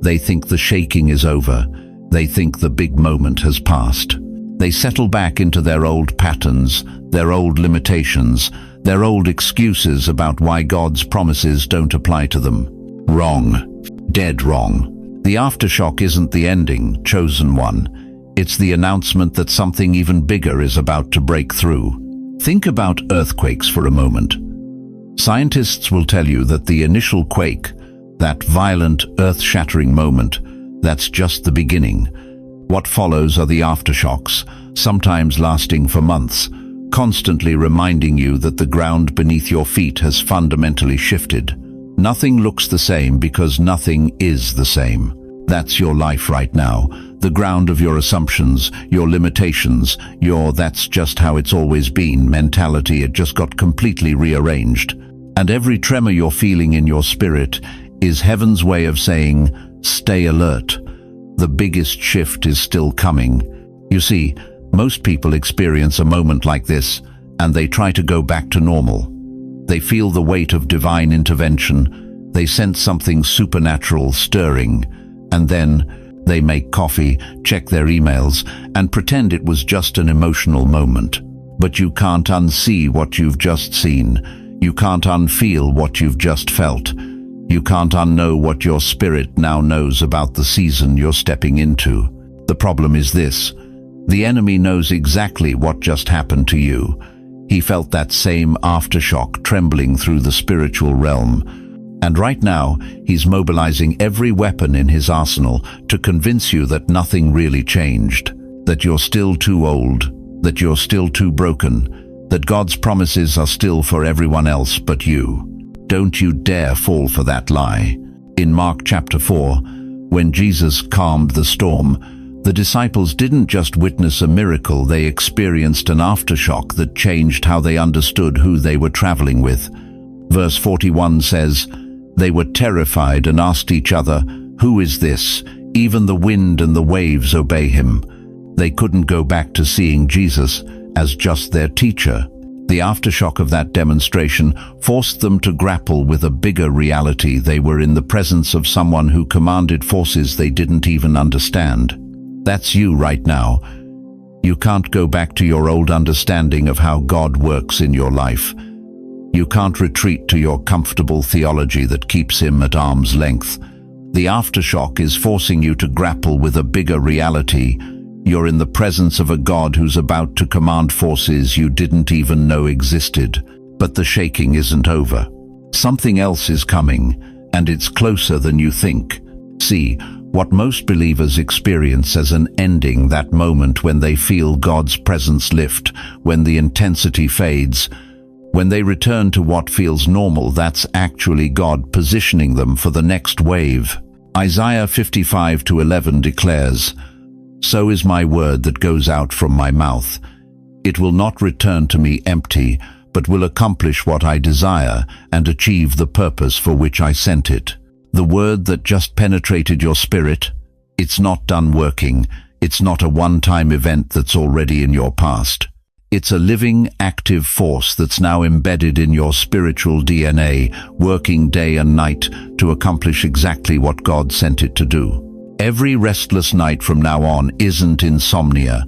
They think the shaking is over. They think the big moment has passed. They settle back into their old patterns, their old limitations, their old excuses about why God's promises don't apply to them. Wrong. Dead wrong. The aftershock isn't the ending, chosen one. It's the announcement that something even bigger is about to break through. Think about earthquakes for a moment. Scientists will tell you that the initial quake, that violent, earth-shattering moment, that's just the beginning. What follows are the aftershocks, sometimes lasting for months, constantly reminding you that the ground beneath your feet has fundamentally shifted. Nothing looks the same because nothing is the same. That's your life right now. The ground of your assumptions, your limitations, your "that's just how it's always been" mentality. It just got completely rearranged. And every tremor you're feeling in your spirit is heaven's way of saying, stay alert. The biggest shift is still coming. You see, most people experience a moment like this, and they try to go back to normal. They feel the weight of divine intervention. They sense something supernatural stirring, and then They make coffee, check their emails, and pretend it was just an emotional moment. But you can't unsee what you've just seen. You can't unfeel what you've just felt. You can't unknow what your spirit now knows about the season you're stepping into. The problem is this: the enemy knows exactly what just happened to you. He felt that same aftershock trembling through the spiritual realm. And right now, he's mobilizing every weapon in his arsenal to convince you that nothing really changed, that you're still too old, that you're still too broken, that God's promises are still for everyone else but you. Don't you dare fall for that lie. In Mark chapter 4, when Jesus calmed the storm, the disciples didn't just witness a miracle, they experienced an aftershock that changed how they understood who they were traveling with. Verse 41 says, "They were terrified and asked each other, 'Who is this? Even the wind and the waves obey him.'" They couldn't go back to seeing Jesus as just their teacher. The aftershock of that demonstration forced them to grapple with a bigger reality. They were in the presence of someone who commanded forces they didn't even understand. That's you right now. You can't go back to your old understanding of how God works in your life. You can't retreat to your comfortable theology that keeps him at arm's length. The aftershock is forcing you to grapple with a bigger reality. You're in the presence of a God who's about to command forces you didn't even know existed. But the shaking isn't over. Something else is coming, and it's closer than you think. See, what most believers experience as an ending, that moment when they feel God's presence lift, when the intensity fades, when they return to what feels normal, that's actually God positioning them for the next wave. Isaiah 55:11 declares, "So is my word that goes out from my mouth. It will not return to me empty, but will accomplish what I desire and achieve the purpose for which I sent it." The word that just penetrated your spirit, it's not done working. It's not a one-time event that's already in your past. It's a living, active force that's now embedded in your spiritual DNA, working day and night to accomplish exactly what God sent it to do. Every restless night from now on isn't insomnia.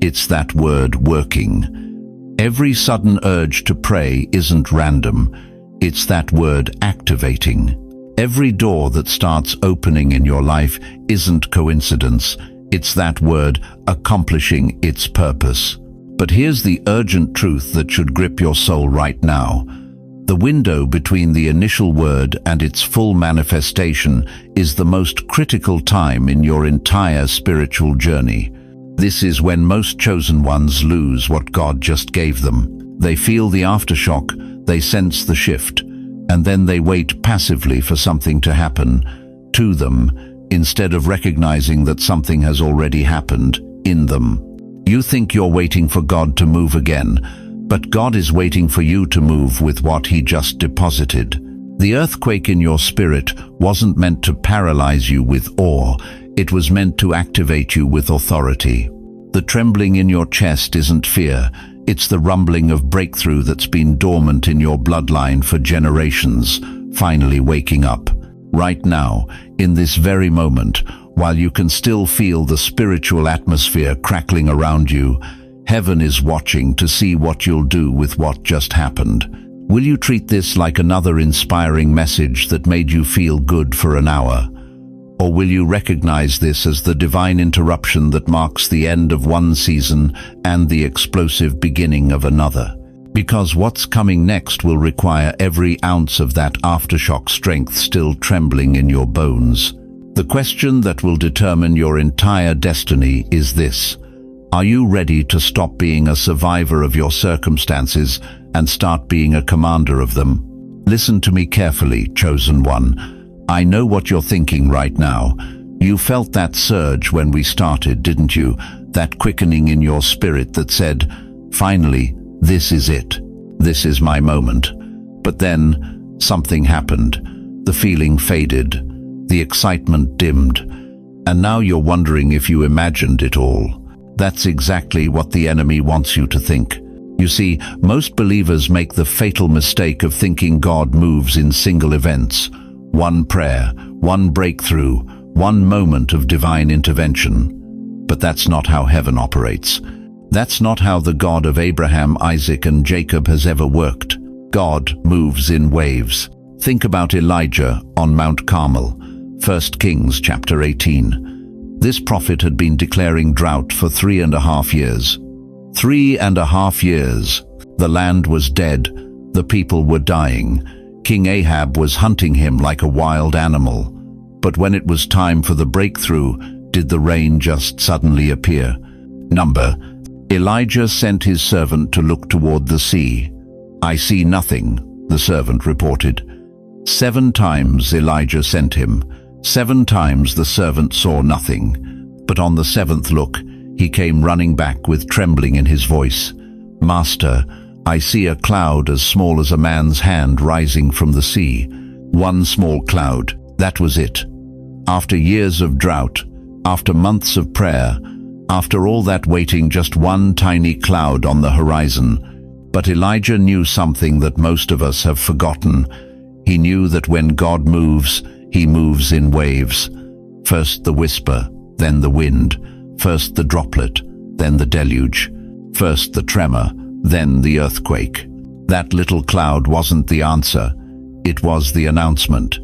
It's that word working. Every sudden urge to pray isn't random. It's that word activating. Every door that starts opening in your life isn't coincidence. It's that word accomplishing its purpose. But here's the urgent truth that should grip your soul right now. The window between the initial word and its full manifestation is the most critical time in your entire spiritual journey. This is when most chosen ones lose what God just gave them. They feel the aftershock, they sense the shift, and then they wait passively for something to happen to them, instead of recognizing that something has already happened in them. You think you're waiting for God to move again, but God is waiting for you to move with what He just deposited. The earthquake in your spirit wasn't meant to paralyze you with awe, it was meant to activate you with authority. The trembling in your chest isn't fear, it's the rumbling of breakthrough that's been dormant in your bloodline for generations, finally waking up. Right now, in this very moment, while you can still feel the spiritual atmosphere crackling around you, heaven is watching to see what you'll do with what just happened. Will you treat this like another inspiring message that made you feel good for an hour? Or will you recognize this as the divine interruption that marks the end of one season and the explosive beginning of another? Because what's coming next will require every ounce of that aftershock strength still trembling in your bones. The question that will determine your entire destiny is this: are you ready to stop being a survivor of your circumstances and start being a commander of them? Listen to me carefully, chosen one. I know what you're thinking right now. You felt that surge when we started, didn't you? That quickening in your spirit that said, "Finally, this is it. This is my moment." But then, something happened. The feeling faded. The excitement dimmed. And now you're wondering if you imagined it all. That's exactly what the enemy wants you to think. You see, most believers make the fatal mistake of thinking God moves in single events. One prayer, one breakthrough, one moment of divine intervention. But that's not how heaven operates. That's not how the God of Abraham, Isaac, and Jacob has ever worked. God moves in waves. Think about Elijah on Mount Carmel, 1 Kings chapter 18. This prophet had been declaring drought for 3.5 years. 3.5 years. The land was dead. The people were dying. King Ahab was hunting him like a wild animal. But when it was time for the breakthrough, did the rain just suddenly appear? Elijah sent his servant to look toward the sea. "I see nothing," the servant reported. 7 times Elijah sent him. 7 times the servant saw nothing. But on the 7th look, he came running back with trembling in his voice. "Master, I see a cloud as small as a man's hand rising from the sea." One small cloud, that was it. After years of drought, after months of prayer, after all that waiting, just one tiny cloud on the horizon. But Elijah knew something that most of us have forgotten. He knew that when God moves, he moves in waves. First the whisper, then the wind. First the droplet, then the deluge. First the tremor, then the earthquake. That little cloud wasn't the answer. It was the announcement.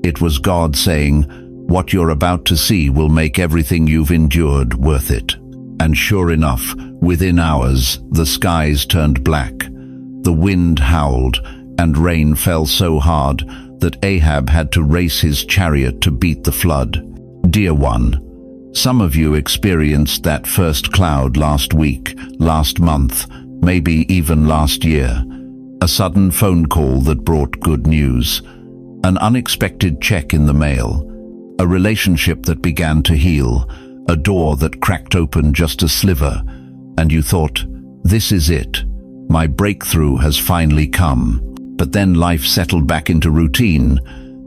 It was God saying, "What you're about to see will make everything you've endured worth it." And sure enough, within hours, the skies turned black. The wind howled, and rain fell so hard that Ahab had to race his chariot to beat the flood. Dear one, some of you experienced that first cloud last week, last month, maybe even last year. A sudden phone call that brought good news. An unexpected check in the mail. A relationship that began to heal. A door that cracked open just a sliver. And you thought, this is it. My breakthrough has finally come. But then life settled back into routine.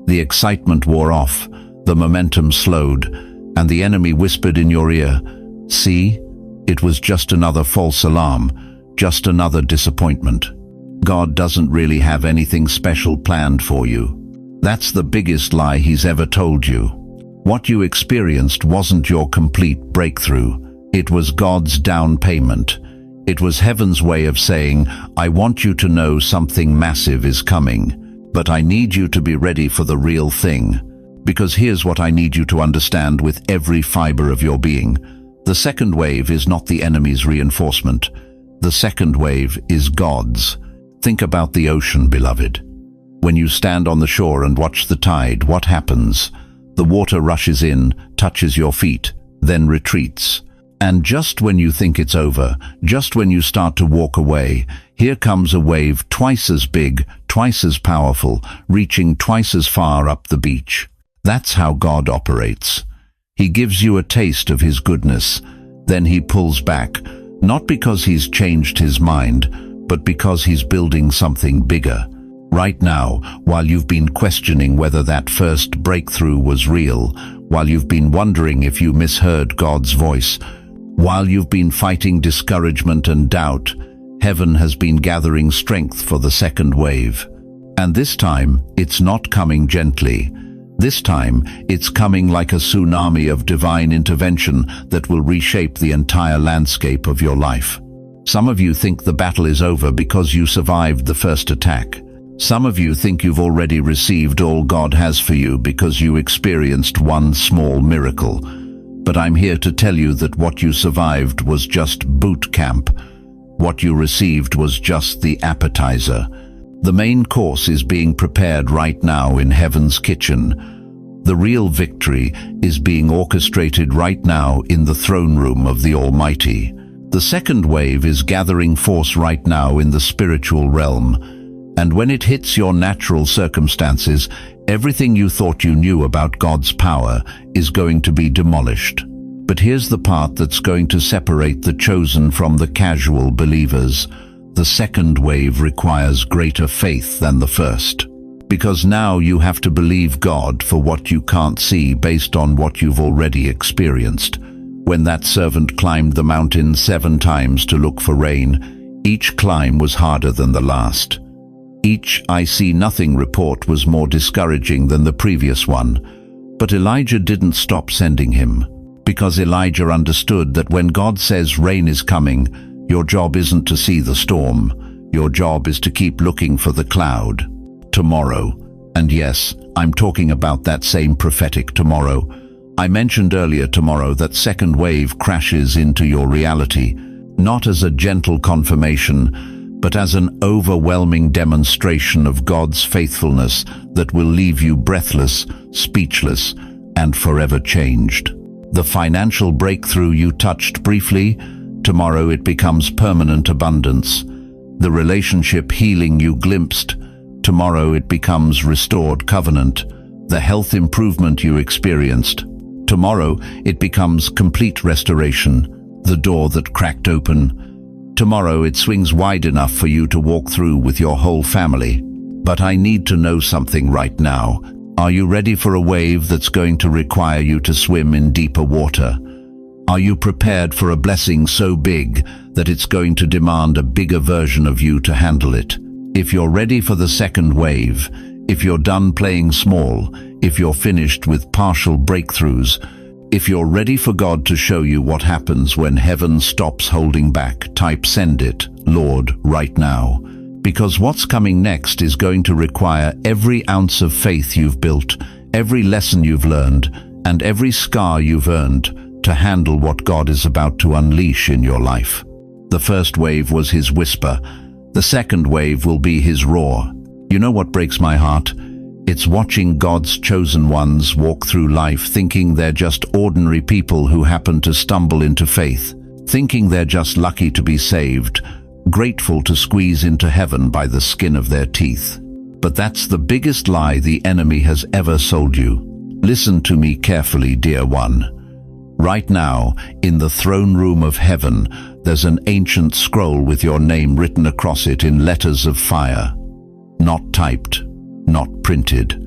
The excitement wore off. The momentum slowed. And the enemy whispered in your ear, "See, it was just another false alarm. Just another disappointment. God doesn't really have anything special planned for you." That's the biggest lie he's ever told you. What you experienced wasn't your complete breakthrough. It was God's down payment. It was heaven's way of saying, "I want you to know something massive is coming, but I need you to be ready for the real thing." Because here's what I need you to understand with every fiber of your being. The second wave is not the enemy's reinforcement. The second wave is God's. Think about the ocean, beloved. When you stand on the shore and watch the tide, what happens? The water rushes in, touches your feet, then retreats. And just when you think it's over, just when you start to walk away, here comes a wave twice as big, twice as powerful, reaching twice as far up the beach. That's how God operates. He gives you a taste of his goodness, then he pulls back, not because he's changed his mind, but because he's building something bigger. Right now, while you've been questioning whether that first breakthrough was real, while you've been wondering if you misheard God's voice, while you've been fighting discouragement and doubt, heaven has been gathering strength for the second wave. And this time, it's not coming gently. This time, it's coming like a tsunami of divine intervention that will reshape the entire landscape of your life. Some of you think the battle is over because you survived the first attack. Some of you think you've already received all God has for you because you experienced one small miracle. But I'm here to tell you that what you survived was just boot camp. What you received was just the appetizer. The main course is being prepared right now in heaven's kitchen. The real victory is being orchestrated right now in the throne room of the Almighty. The second wave is gathering force right now in the spiritual realm. And when it hits your natural circumstances, everything you thought you knew about God's power is going to be demolished. But here's the part that's going to separate the chosen from the casual believers. The second wave requires greater faith than the first. Because now you have to believe God for what you can't see based on what you've already experienced. When that servant climbed the mountain 7 times to look for rain, each climb was harder than the last. Each "I see nothing" report was more discouraging than the previous one. But Elijah didn't stop sending him, because Elijah understood that when God says rain is coming, your job isn't to see the storm. Your job is to keep looking for the cloud. Tomorrow. And yes, I'm talking about that same prophetic tomorrow. I mentioned earlier tomorrow that second wave crashes into your reality, not as a gentle confirmation, but as an overwhelming demonstration of God's faithfulness that will leave you breathless, speechless, and forever changed. The financial breakthrough you touched briefly, tomorrow it becomes permanent abundance. The relationship healing you glimpsed, tomorrow it becomes restored covenant. The health improvement you experienced, tomorrow it becomes complete restoration. The door that cracked open, tomorrow it swings wide enough for you to walk through with your whole family. But I need to know something right now. Are you ready for a wave that's going to require you to swim in deeper water? Are you prepared for a blessing so big that it's going to demand a bigger version of you to handle it? If you're ready for the second wave, if you're done playing small, if you're finished with partial breakthroughs, if you're ready for God to show you what happens when heaven stops holding back, type "Send it, Lord," right now. Because what's coming next is going to require every ounce of faith you've built, every lesson you've learned, and every scar you've earned to handle what God is about to unleash in your life. The first wave was his whisper. The second wave will be his roar. You know what breaks my heart? It's watching God's chosen ones walk through life thinking they're just ordinary people who happen to stumble into faith, thinking they're just lucky to be saved, grateful to squeeze into heaven by the skin of their teeth. But that's the biggest lie the enemy has ever sold you. Listen to me carefully, dear one. Right now, in the throne room of heaven, there's an ancient scroll with your name written across it in letters of fire. Not typed, not printed.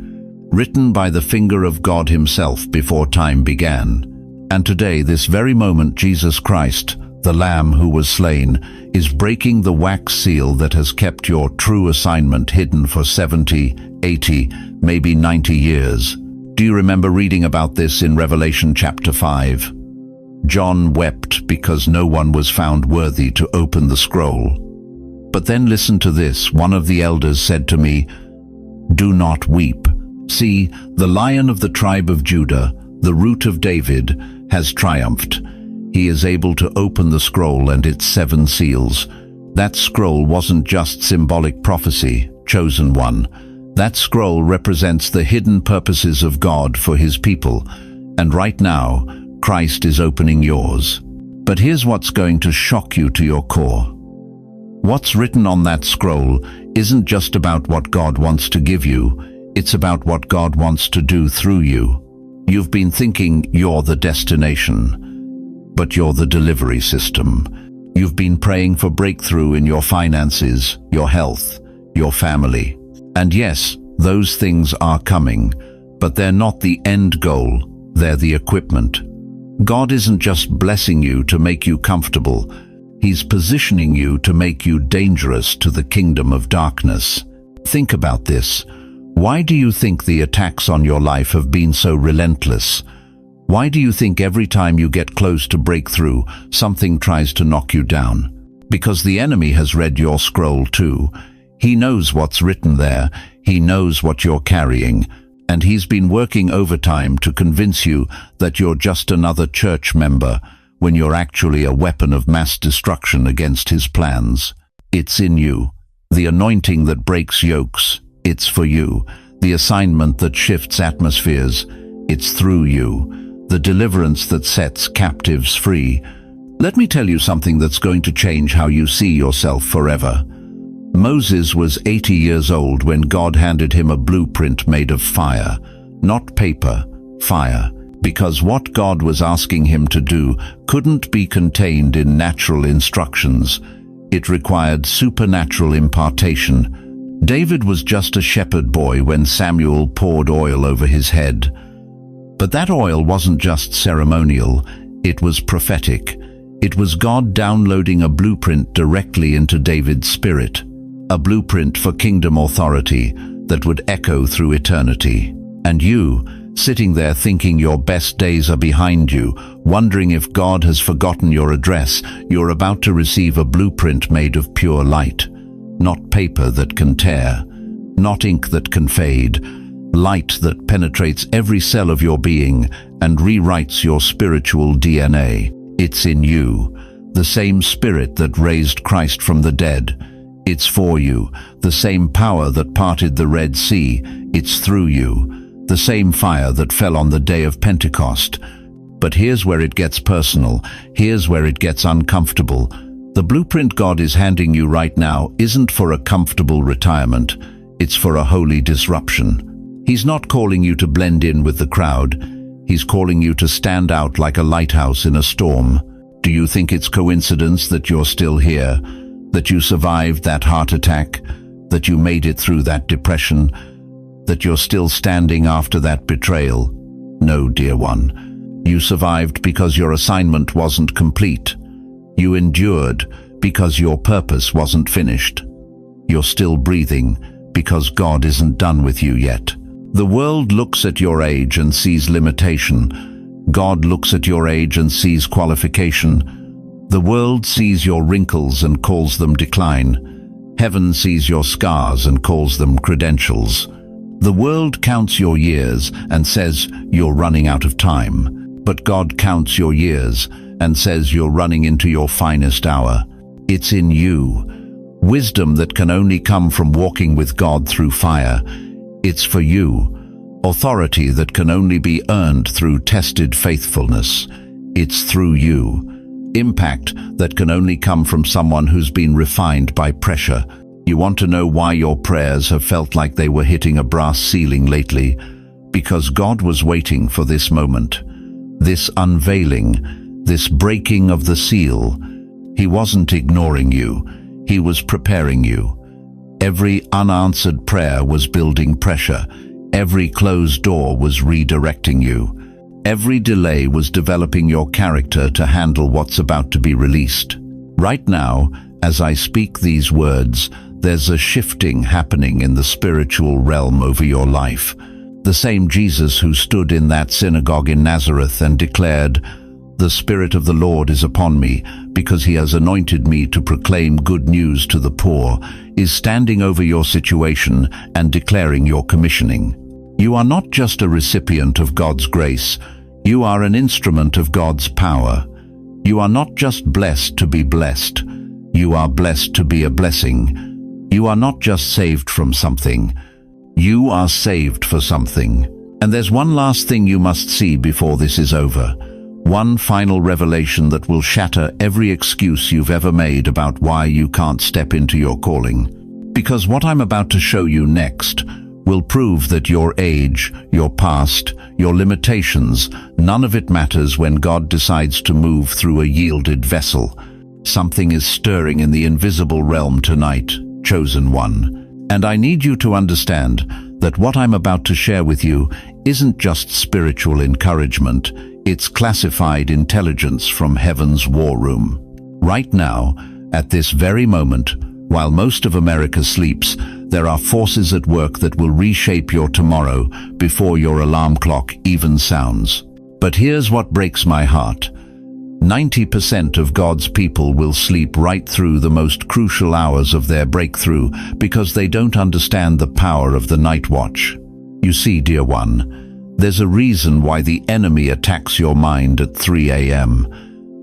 Written by the finger of God himself before time began. And today, this very moment, Jesus Christ, the Lamb who was slain, is breaking the wax seal that has kept your true assignment hidden for 70, 80, maybe 90 years. Do you remember reading about this in Revelation chapter 5? John wept because no one was found worthy to open the scroll. But then listen to this. One of the elders said to me, "Do not weep. See, the Lion of the tribe of Judah, the Root of David, has triumphed. He is able to open the scroll and its 7 seals." That scroll wasn't just symbolic prophecy, chosen one. That scroll represents the hidden purposes of God for his people. And right now, Christ is opening yours. But here's what's going to shock you to your core. What's written on that scroll isn't just about what God wants to give you, it's about what God wants to do through you. You've been thinking you're the destination, but you're the delivery system. You've been praying for breakthrough in your finances, your health, your family. And yes, those things are coming, but they're not the end goal, they're the equipment. God isn't just blessing you to make you comfortable, he's positioning you to make you dangerous to the kingdom of darkness. Think about this. Why do you think the attacks on your life have been so relentless? Why do you think every time you get close to breakthrough, something tries to knock you down? Because the enemy has read your scroll too. He knows what's written there, he knows what you're carrying, and he's been working overtime to convince you that you're just another church member when you're actually a weapon of mass destruction against his plans. It's in you. The anointing that breaks yokes, it's for you. The assignment that shifts atmospheres, it's through you. The deliverance that sets captives free. Let me tell you something that's going to change how you see yourself forever. Moses was 80 years old when God handed him a blueprint made of fire, not paper, fire, because what God was asking him to do couldn't be contained in natural instructions. It required supernatural impartation. David was just a shepherd boy when Samuel poured oil over his head. But that oil wasn't just ceremonial, it was prophetic. It was God downloading a blueprint directly into David's spirit. A blueprint for kingdom authority that would echo through eternity. And you, sitting there thinking your best days are behind you, wondering if God has forgotten your address. You're about to receive a blueprint made of pure light. Not paper that can tear, not ink that can fade, light that penetrates every cell of your being and rewrites your spiritual DNA. It's in you, the same Spirit that raised Christ from the dead. It's for you, the same power that parted the Red Sea. It's through you, the same fire that fell on the day of Pentecost. But here's where it gets personal. Here's where it gets uncomfortable. The blueprint God is handing you right now isn't for a comfortable retirement. It's for a holy disruption. He's not calling you to blend in with the crowd. He's calling you to stand out like a lighthouse in a storm. Do you think it's coincidence that you're still here? That you survived that heart attack? That you made it through that depression? That you're still standing after that betrayal? No, dear one. You survived because your assignment wasn't complete. You endured because your purpose wasn't finished. You're still breathing because God isn't done with you yet. The world looks at your age and sees limitation. God looks at your age and sees qualification. The world sees your wrinkles and calls them decline. Heaven sees your scars and calls them credentials. The world counts your years and says you're running out of time. But God counts your years and says you're running into your finest hour. It's in you. Wisdom that can only come from walking with God through fire. It's for you. Authority that can only be earned through tested faithfulness. It's through you. Impact that can only come from someone who's been refined by pressure. You want to know why your prayers have felt like they were hitting a brass ceiling lately? Because God was waiting for this moment. This unveiling, this breaking of the seal. He wasn't ignoring you. He was preparing you. Every unanswered prayer was building pressure. Every closed door was redirecting you. Every delay was developing your character to handle what's about to be released. Right now, as I speak these words, there's a shifting happening in the spiritual realm over your life. The same Jesus who stood in that synagogue in Nazareth and declared, "The Spirit of the Lord is upon me, because he has anointed me to proclaim good news to the poor," is standing over your situation and declaring your commissioning. You are not just a recipient of God's grace, you are an instrument of God's power. You are not just blessed to be blessed, you are blessed to be a blessing. You are not just saved from something, you are saved for something. And there's one last thing you must see before this is over. One final revelation that will shatter every excuse you've ever made about why you can't step into your calling. Because what I'm about to show you next will prove that your age, your past, your limitations, none of it matters when God decides to move through a yielded vessel. Something is stirring in the invisible realm tonight, chosen one. And I need you to understand that what I'm about to share with you isn't just spiritual encouragement, it's classified intelligence from heaven's war room. Right now, at this very moment, while most of America sleeps, there are forces at work that will reshape your tomorrow before your alarm clock even sounds. But here's what breaks my heart. 90% of God's people will sleep right through the most crucial hours of their breakthrough because they don't understand the power of the night watch. You see, dear one, there's a reason why the enemy attacks your mind at 3 a.m.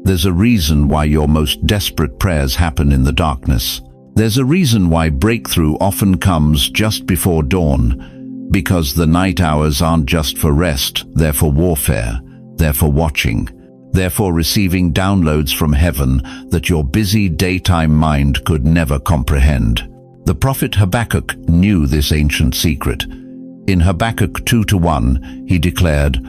There's a reason why your most desperate prayers happen in the darkness. There's a reason why breakthrough often comes just before dawn. Because the night hours aren't just for rest, they're for warfare, they're for watching. Therefore receiving downloads from heaven that your busy daytime mind could never comprehend. The prophet Habakkuk knew this ancient secret. In Habakkuk 2:1, he declared,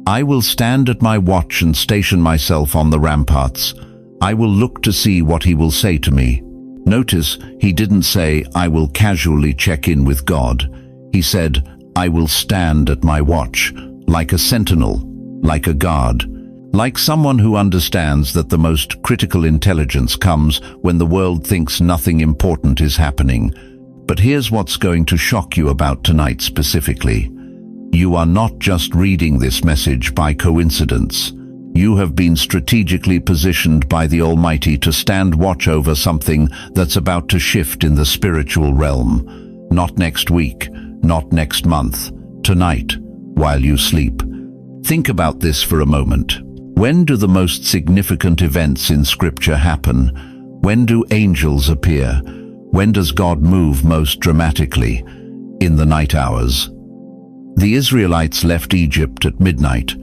"I will stand at my watch and station myself on the ramparts. I will look to see what he will say to me." Notice, he didn't say, "I will casually check in with God." He said, "I will stand at my watch," like a sentinel, like a guard. Like someone who understands that the most critical intelligence comes when the world thinks nothing important is happening. But here's what's going to shock you about tonight specifically. You are not just reading this message by coincidence. You have been strategically positioned by the Almighty to stand watch over something that's about to shift in the spiritual realm. Not next week, not next month, tonight, while you sleep. Think about this for a moment. When do the most significant events in Scripture happen? When do angels appear? When does God move most dramatically? In the night hours. The Israelites left Egypt at midnight.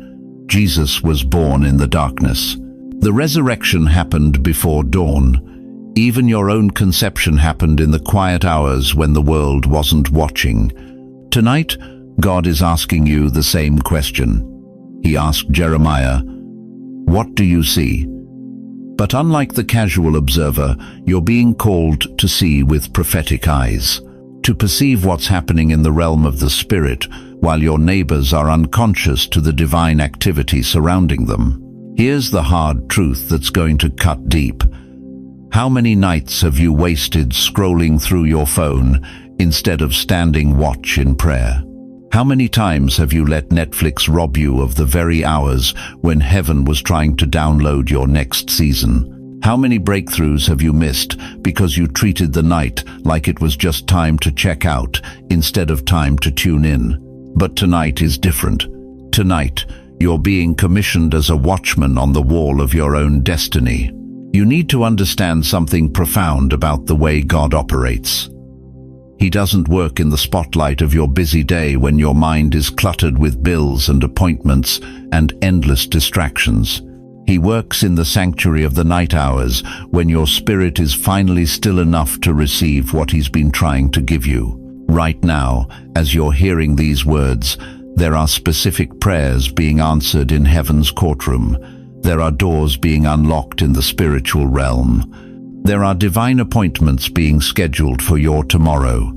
Jesus was born in the darkness. The resurrection happened before dawn. Even your own conception happened in the quiet hours when the world wasn't watching. Tonight, God is asking you the same question. He asked Jeremiah, "What do you see?" But unlike the casual observer, you're being called to see with prophetic eyes, to perceive what's happening in the realm of the Spirit, while your neighbors are unconscious to the divine activity surrounding them. Here's the hard truth that's going to cut deep. How many nights have you wasted scrolling through your phone instead of standing watch in prayer? How many times have you let Netflix rob you of the very hours when heaven was trying to download your next season? How many breakthroughs have you missed because you treated the night like it was just time to check out instead of time to tune in? But tonight is different. Tonight, you're being commissioned as a watchman on the wall of your own destiny. You need to understand something profound about the way God operates. He doesn't work in the spotlight of your busy day when your mind is cluttered with bills and appointments and endless distractions. He works in the sanctuary of the night hours when your spirit is finally still enough to receive what He's been trying to give you. Right now, as you're hearing these words, there are specific prayers being answered in heaven's courtroom. There are doors being unlocked in the spiritual realm. There are divine appointments being scheduled for your tomorrow.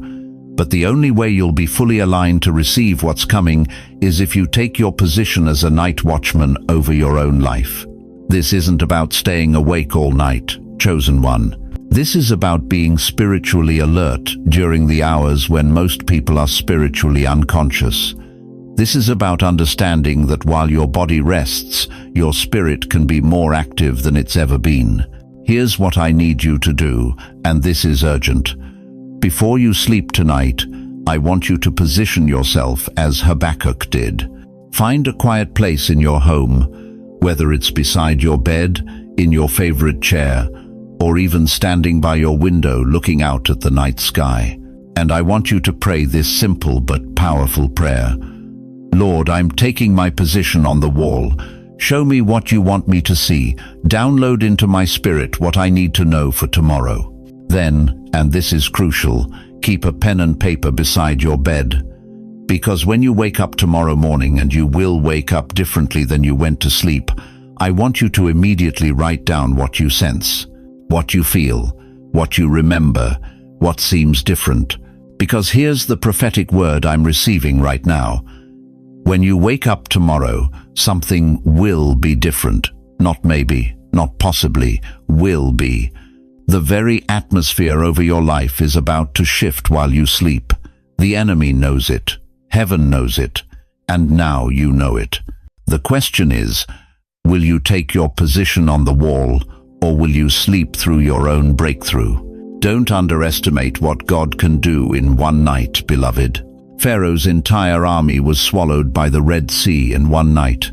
But the only way you'll be fully aligned to receive what's coming is if you take your position as a night watchman over your own life. This isn't about staying awake all night, chosen one. This is about being spiritually alert during the hours when most people are spiritually unconscious. This is about understanding that while your body rests, your spirit can be more active than it's ever been. Here's what I need you to do, and this is urgent. Before you sleep tonight, I want you to position yourself as Habakkuk did. Find a quiet place in your home, whether it's beside your bed, in your favorite chair, or even standing by your window looking out at the night sky. And I want you to pray this simple but powerful prayer. Lord, I'm taking my position on the wall. Show me what you want me to see. Download into my spirit what I need to know for tomorrow. Then, and this is crucial, keep a pen and paper beside your bed. Because when you wake up tomorrow morning, and you will wake up differently than you went to sleep, I want you to immediately write down what you sense, what you feel, what you remember, what seems different. Because here's the prophetic word I'm receiving right now. When you wake up tomorrow, something will be different. Not maybe, not possibly, will be. The very atmosphere over your life is about to shift while you sleep. The enemy knows it. Heaven knows it. And now you know it. The question is, will you take your position on the wall, or will you sleep through your own breakthrough? Don't underestimate what God can do in one night, beloved. Pharaoh's entire army was swallowed by the Red Sea in one night.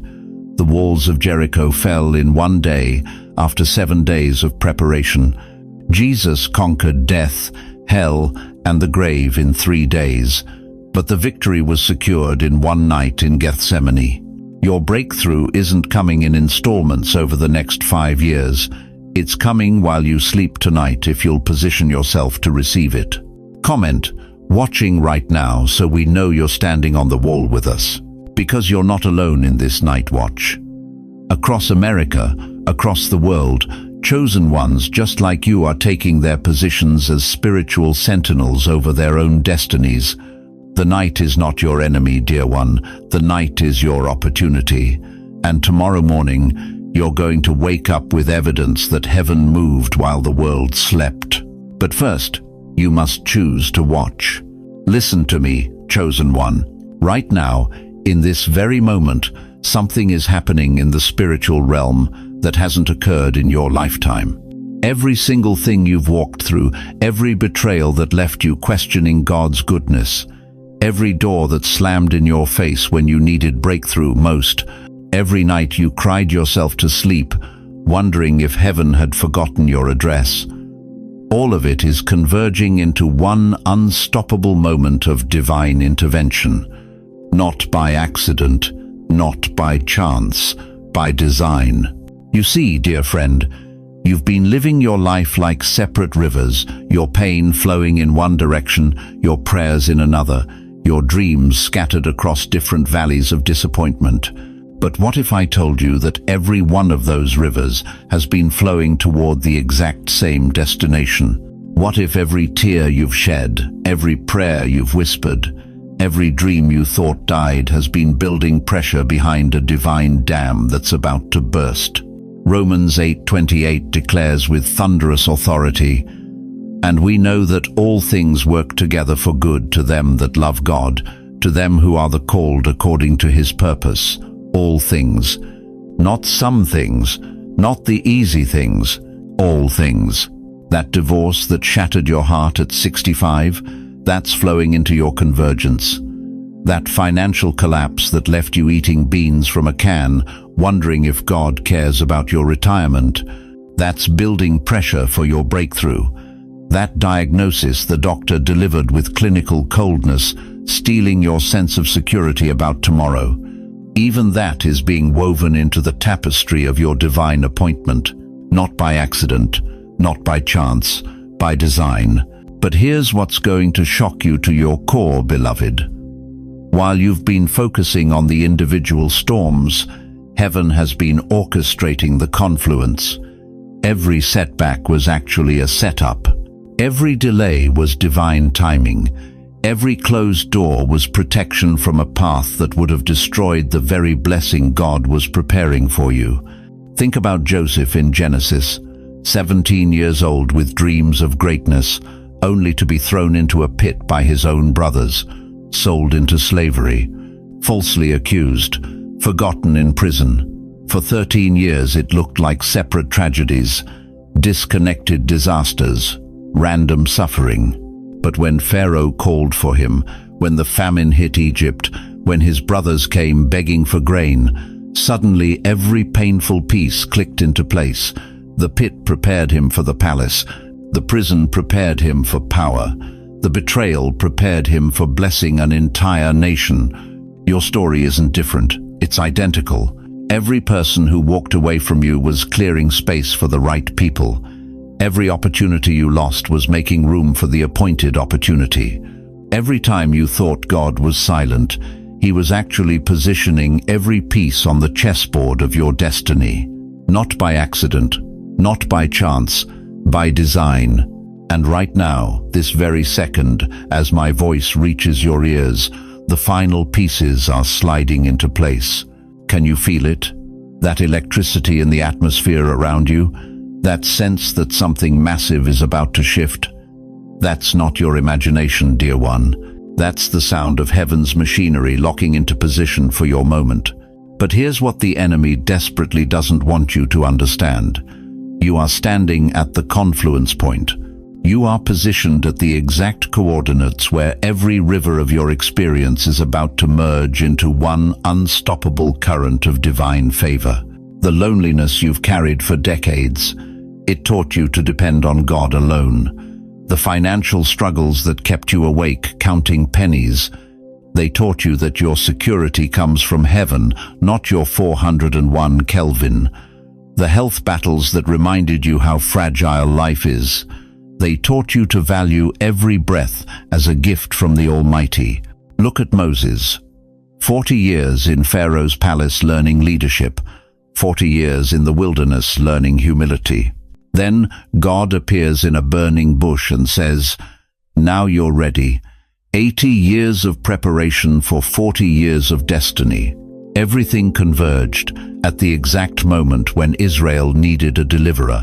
The walls of Jericho fell in one day after 7 days of preparation. Jesus conquered death, hell, and the grave in 3 days. But the victory was secured in one night in Gethsemane. Your breakthrough isn't coming in installments over the next 5 years. It's coming while you sleep tonight if you'll position yourself to receive it. Comment, "Watching right now," so we know you're standing on the wall with us. Because you're not alone in this night watch. Across America, across the world, chosen ones just like you are taking their positions as spiritual sentinels over their own destinies. The night is not your enemy, dear one. The night is your opportunity. And tomorrow morning, you're going to wake up with evidence that heaven moved while the world slept. But first, you must choose to watch. Listen to me, chosen one. Right now, In this very moment, something is happening in the spiritual realm that hasn't occurred in your lifetime. Every single thing you've walked through, every betrayal that left you questioning God's goodness, every door that slammed in your face when you needed breakthrough most, every night you cried yourself to sleep, wondering if heaven had forgotten your address. All of it is converging into one unstoppable moment of divine intervention. Not by accident, not by chance, by design. You see, dear friend, you've been living your life like separate rivers, your pain flowing in one direction, your prayers in another, your dreams scattered across different valleys of disappointment. But what if I told you that every one of those rivers has been flowing toward the exact same destination? What if every tear you've shed, every prayer you've whispered, every dream you thought died has been building pressure behind a divine dam that's about to burst? Romans 8:28 declares with thunderous authority, "And we know that all things work together for good to them that love God, to them who are the called according to his purpose." All things. Not some things, not the easy things, all things. That divorce that shattered your heart at 65, that's flowing into your convergence. That financial collapse that left you eating beans from a can, wondering if God cares about your retirement, that's building pressure for your breakthrough. That diagnosis the doctor delivered with clinical coldness, stealing your sense of security about tomorrow. Even that is being woven into the tapestry of your divine appointment, not by accident, not by chance, by design. But here's what's going to shock you to your core, beloved. While you've been focusing on the individual storms, heaven has been orchestrating the confluence. Every setback was actually a setup. Every delay was divine timing. Every closed door was protection from a path that would have destroyed the very blessing God was preparing for you. Think about Joseph in Genesis, 17 years old with dreams of greatness, only to be thrown into a pit by his own brothers, sold into slavery, falsely accused, forgotten in prison. For 13 years it looked like separate tragedies, disconnected disasters, random suffering. But when Pharaoh called for him, when the famine hit Egypt, when his brothers came begging for grain, suddenly every painful piece clicked into place. The pit prepared him for the palace. The prison prepared him for power. The betrayal prepared him for blessing an entire nation. Your story isn't different. It's identical. Every person who walked away from you was clearing space for the right people. Every opportunity you lost was making room for the appointed opportunity. Every time you thought God was silent, he was actually positioning every piece on the chessboard of your destiny. Not by accident, not by chance, by design. And right now, this very second, as my voice reaches your ears, the final pieces are sliding into place. Can you feel it? That electricity in the atmosphere around you? That sense that something massive is about to shift? That's not your imagination, dear one. That's the sound of heaven's machinery locking into position for your moment. But here's what the enemy desperately doesn't want you to understand. You are standing at the confluence point. You are positioned at the exact coordinates where every river of your experience is about to merge into one unstoppable current of divine favor. The loneliness you've carried for decades, it taught you to depend on God alone. The financial struggles that kept you awake counting pennies, they taught you that your security comes from heaven, not your 401 Kelvin. The health battles that reminded you how fragile life is, they taught you to value every breath as a gift from the Almighty. Look at Moses. 40 years in Pharaoh's palace learning leadership, 40 years in the wilderness learning humility. Then God appears in a burning bush and says, "Now you're ready. 80 years of preparation for 40 years of destiny." Everything converged at the exact moment when Israel needed a deliverer,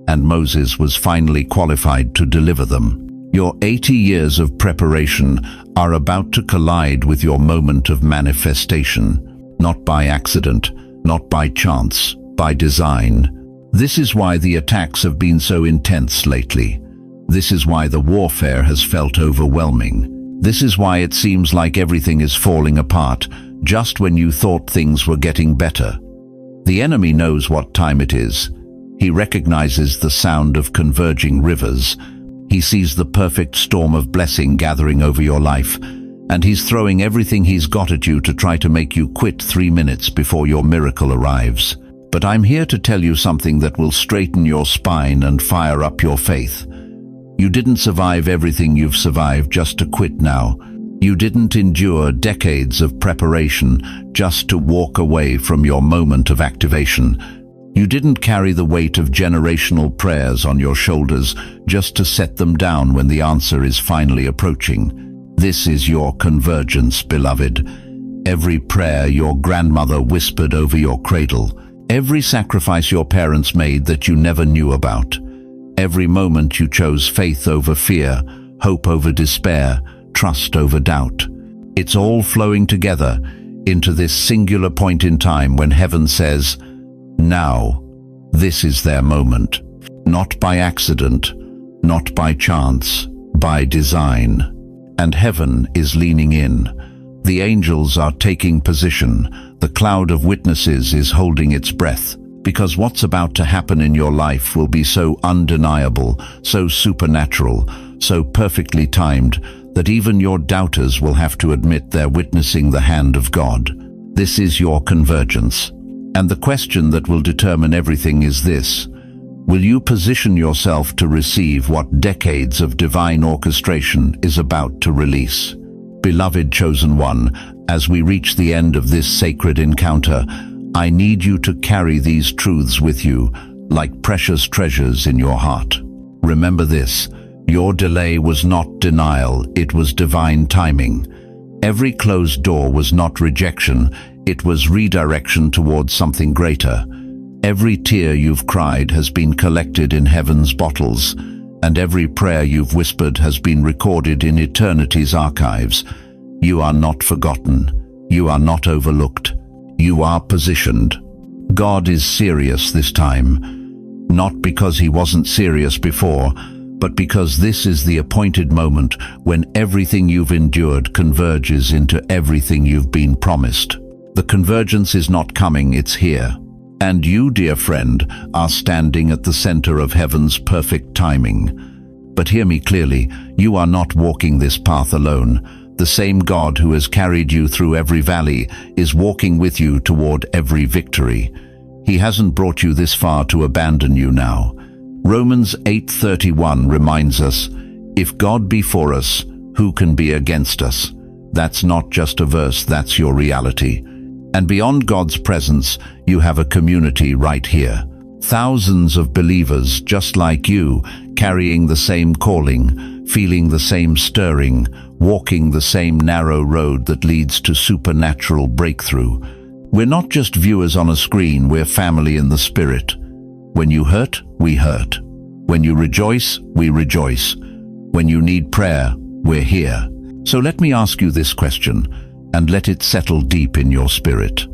and Moses was finally qualified to deliver them. Your 80 years of preparation are about to collide with your moment of manifestation, not by accident, not by chance, by design. This is why the attacks have been so intense lately. This is why the warfare has felt overwhelming. This is why it seems like everything is falling apart, just when you thought things were getting better. The enemy knows what time it is. He recognizes the sound of converging rivers. He sees the perfect storm of blessing gathering over your life, and he's throwing everything he's got at you to try to make you quit 3 minutes before your miracle arrives. But I'm here to tell you something that will straighten your spine and fire up your faith. You didn't survive everything you've survived just to quit now. You didn't endure decades of preparation just to walk away from your moment of activation. You didn't carry the weight of generational prayers on your shoulders just to set them down when the answer is finally approaching. This is your convergence, beloved. Every prayer your grandmother whispered over your cradle, every sacrifice your parents made that you never knew about, every moment you chose faith over fear, hope over despair, trust over doubt. It's all flowing together into this singular point in time when heaven says, now, this is their moment. Not by accident, not by chance, by design. And heaven is leaning in. The angels are taking position. The cloud of witnesses is holding its breath, because what's about to happen in your life will be so undeniable, so supernatural, so perfectly timed, that even your doubters will have to admit they're witnessing the hand of God. This is your convergence. And the question that will determine everything is this: will you position yourself to receive what decades of divine orchestration is about to release? Beloved chosen one, as we reach the end of this sacred encounter, I need you to carry these truths with you like precious treasures in your heart. Remember this: your delay was not denial, it was divine timing. Every closed door was not rejection, it was redirection towards something greater. Every tear you've cried has been collected in heaven's bottles, and every prayer you've whispered has been recorded in eternity's archives. You are not forgotten. You are not overlooked. You are positioned. God is serious this time, not because he wasn't serious before, but because this is the appointed moment when everything you've endured converges into everything you've been promised. The convergence is not coming, it's here. And you, dear friend, are standing at the center of heaven's perfect timing. But hear me clearly, you are not walking this path alone. The same God who has carried you through every valley is walking with you toward every victory. He hasn't brought you this far to abandon you now. Romans 8:31 reminds us, if God be for us, who can be against us? That's not just a verse, that's your reality. And beyond God's presence, you have a community right here. Thousands of believers just like you, carrying the same calling, feeling the same stirring, walking the same narrow road that leads to supernatural breakthrough. We're not just viewers on a screen, we're family in the spirit. When you hurt, we hurt. When you rejoice, we rejoice. When you need prayer, we're here. So let me ask you this question, and let it settle deep in your spirit.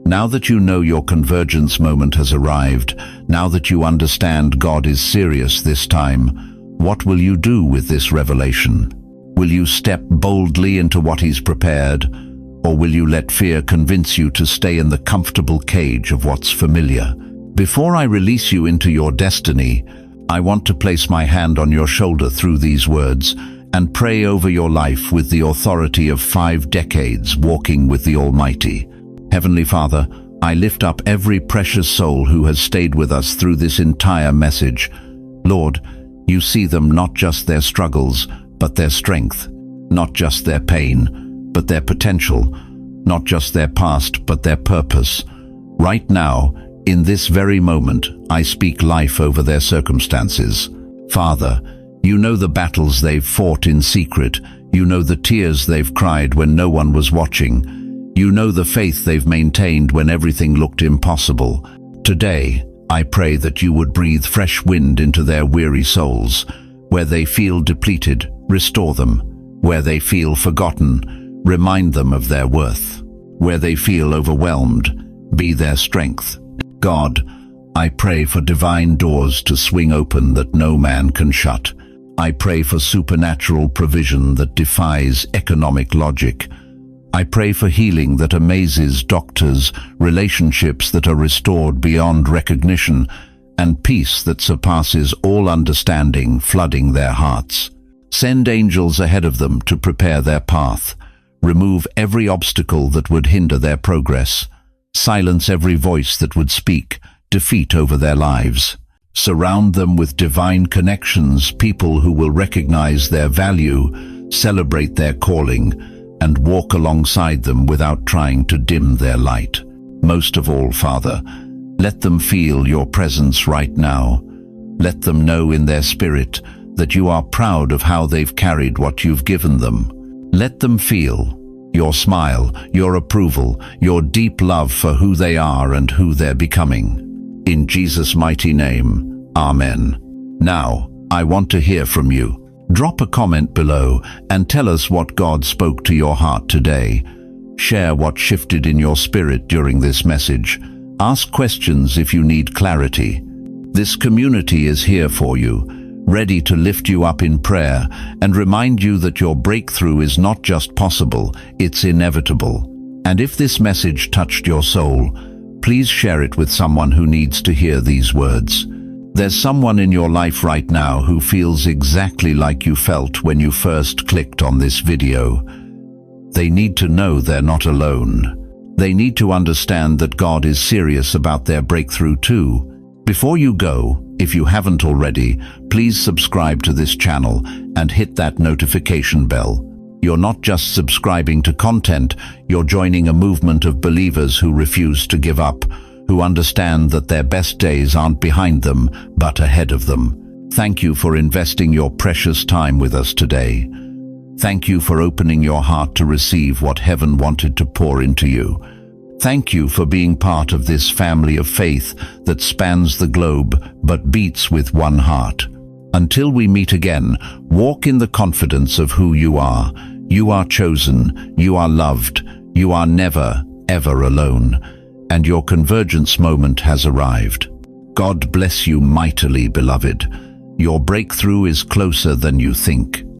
Now that you know your convergence moment has arrived, now that you understand God is serious this time, what will you do with this revelation? Will you step boldly into what he's prepared, or will you let fear convince you to stay in the comfortable cage of what's familiar? Before I release you into your destiny, I want to place my hand on your shoulder through these words and pray over your life with the authority of 5 decades walking with the Almighty. Heavenly Father, I lift up every precious soul who has stayed with us through this entire message. Lord, you see them, not just their struggles, but their strength, not just their pain, but their potential, not just their past, but their purpose. Right now, in this very moment, I speak life over their circumstances. Father, you know the battles they've fought in secret. You know the tears they've cried when no one was watching. You know the faith they've maintained when everything looked impossible. Today, I pray that you would breathe fresh wind into their weary souls. Where they feel depleted, restore them. Where they feel forgotten, remind them of their worth. Where they feel overwhelmed, be their strength. God, I pray for divine doors to swing open that no man can shut. I pray for supernatural provision that defies economic logic. I pray for healing that amazes doctors, relationships that are restored beyond recognition, and peace that surpasses all understanding flooding their hearts. Send angels ahead of them to prepare their path. Remove every obstacle that would hinder their progress. Silence every voice that would speak defeat over their lives. Surround them with divine connections, people who will recognize their value, celebrate their calling, and walk alongside them without trying to dim their light. Most of all, Father, let them feel your presence right now. Let them know in their spirit that you are proud of how they've carried what you've given them. Let them feel your smile, your approval, your deep love for who they are and who they're becoming. In Jesus' mighty name, Amen. Now, I want to hear from you. Drop a comment below and tell us what God spoke to your heart today. Share what shifted in your spirit during this message. Ask questions if you need clarity. This community is here for you, ready to lift you up in prayer and remind you that your breakthrough is not just possible, it's inevitable. And if this message touched your soul, please share it with someone who needs to hear these words. There's someone in your life right now who feels exactly like you felt when you first clicked on this video. They need to know they're not alone. They need to understand that God is serious about their breakthrough too. Before you go, if you haven't already, please subscribe to this channel and hit that notification bell. You're not just subscribing to content, you're joining a movement of believers who refuse to give up, who understand that their best days aren't behind them, but ahead of them. Thank you for investing your precious time with us today. Thank you for opening your heart to receive what heaven wanted to pour into you. Thank you for being part of this family of faith that spans the globe but beats with one heart. Until we meet again, walk in the confidence of who you are. You are chosen, you are loved, you are never, ever alone, and your convergence moment has arrived. God bless you mightily, beloved. Your breakthrough is closer than you think.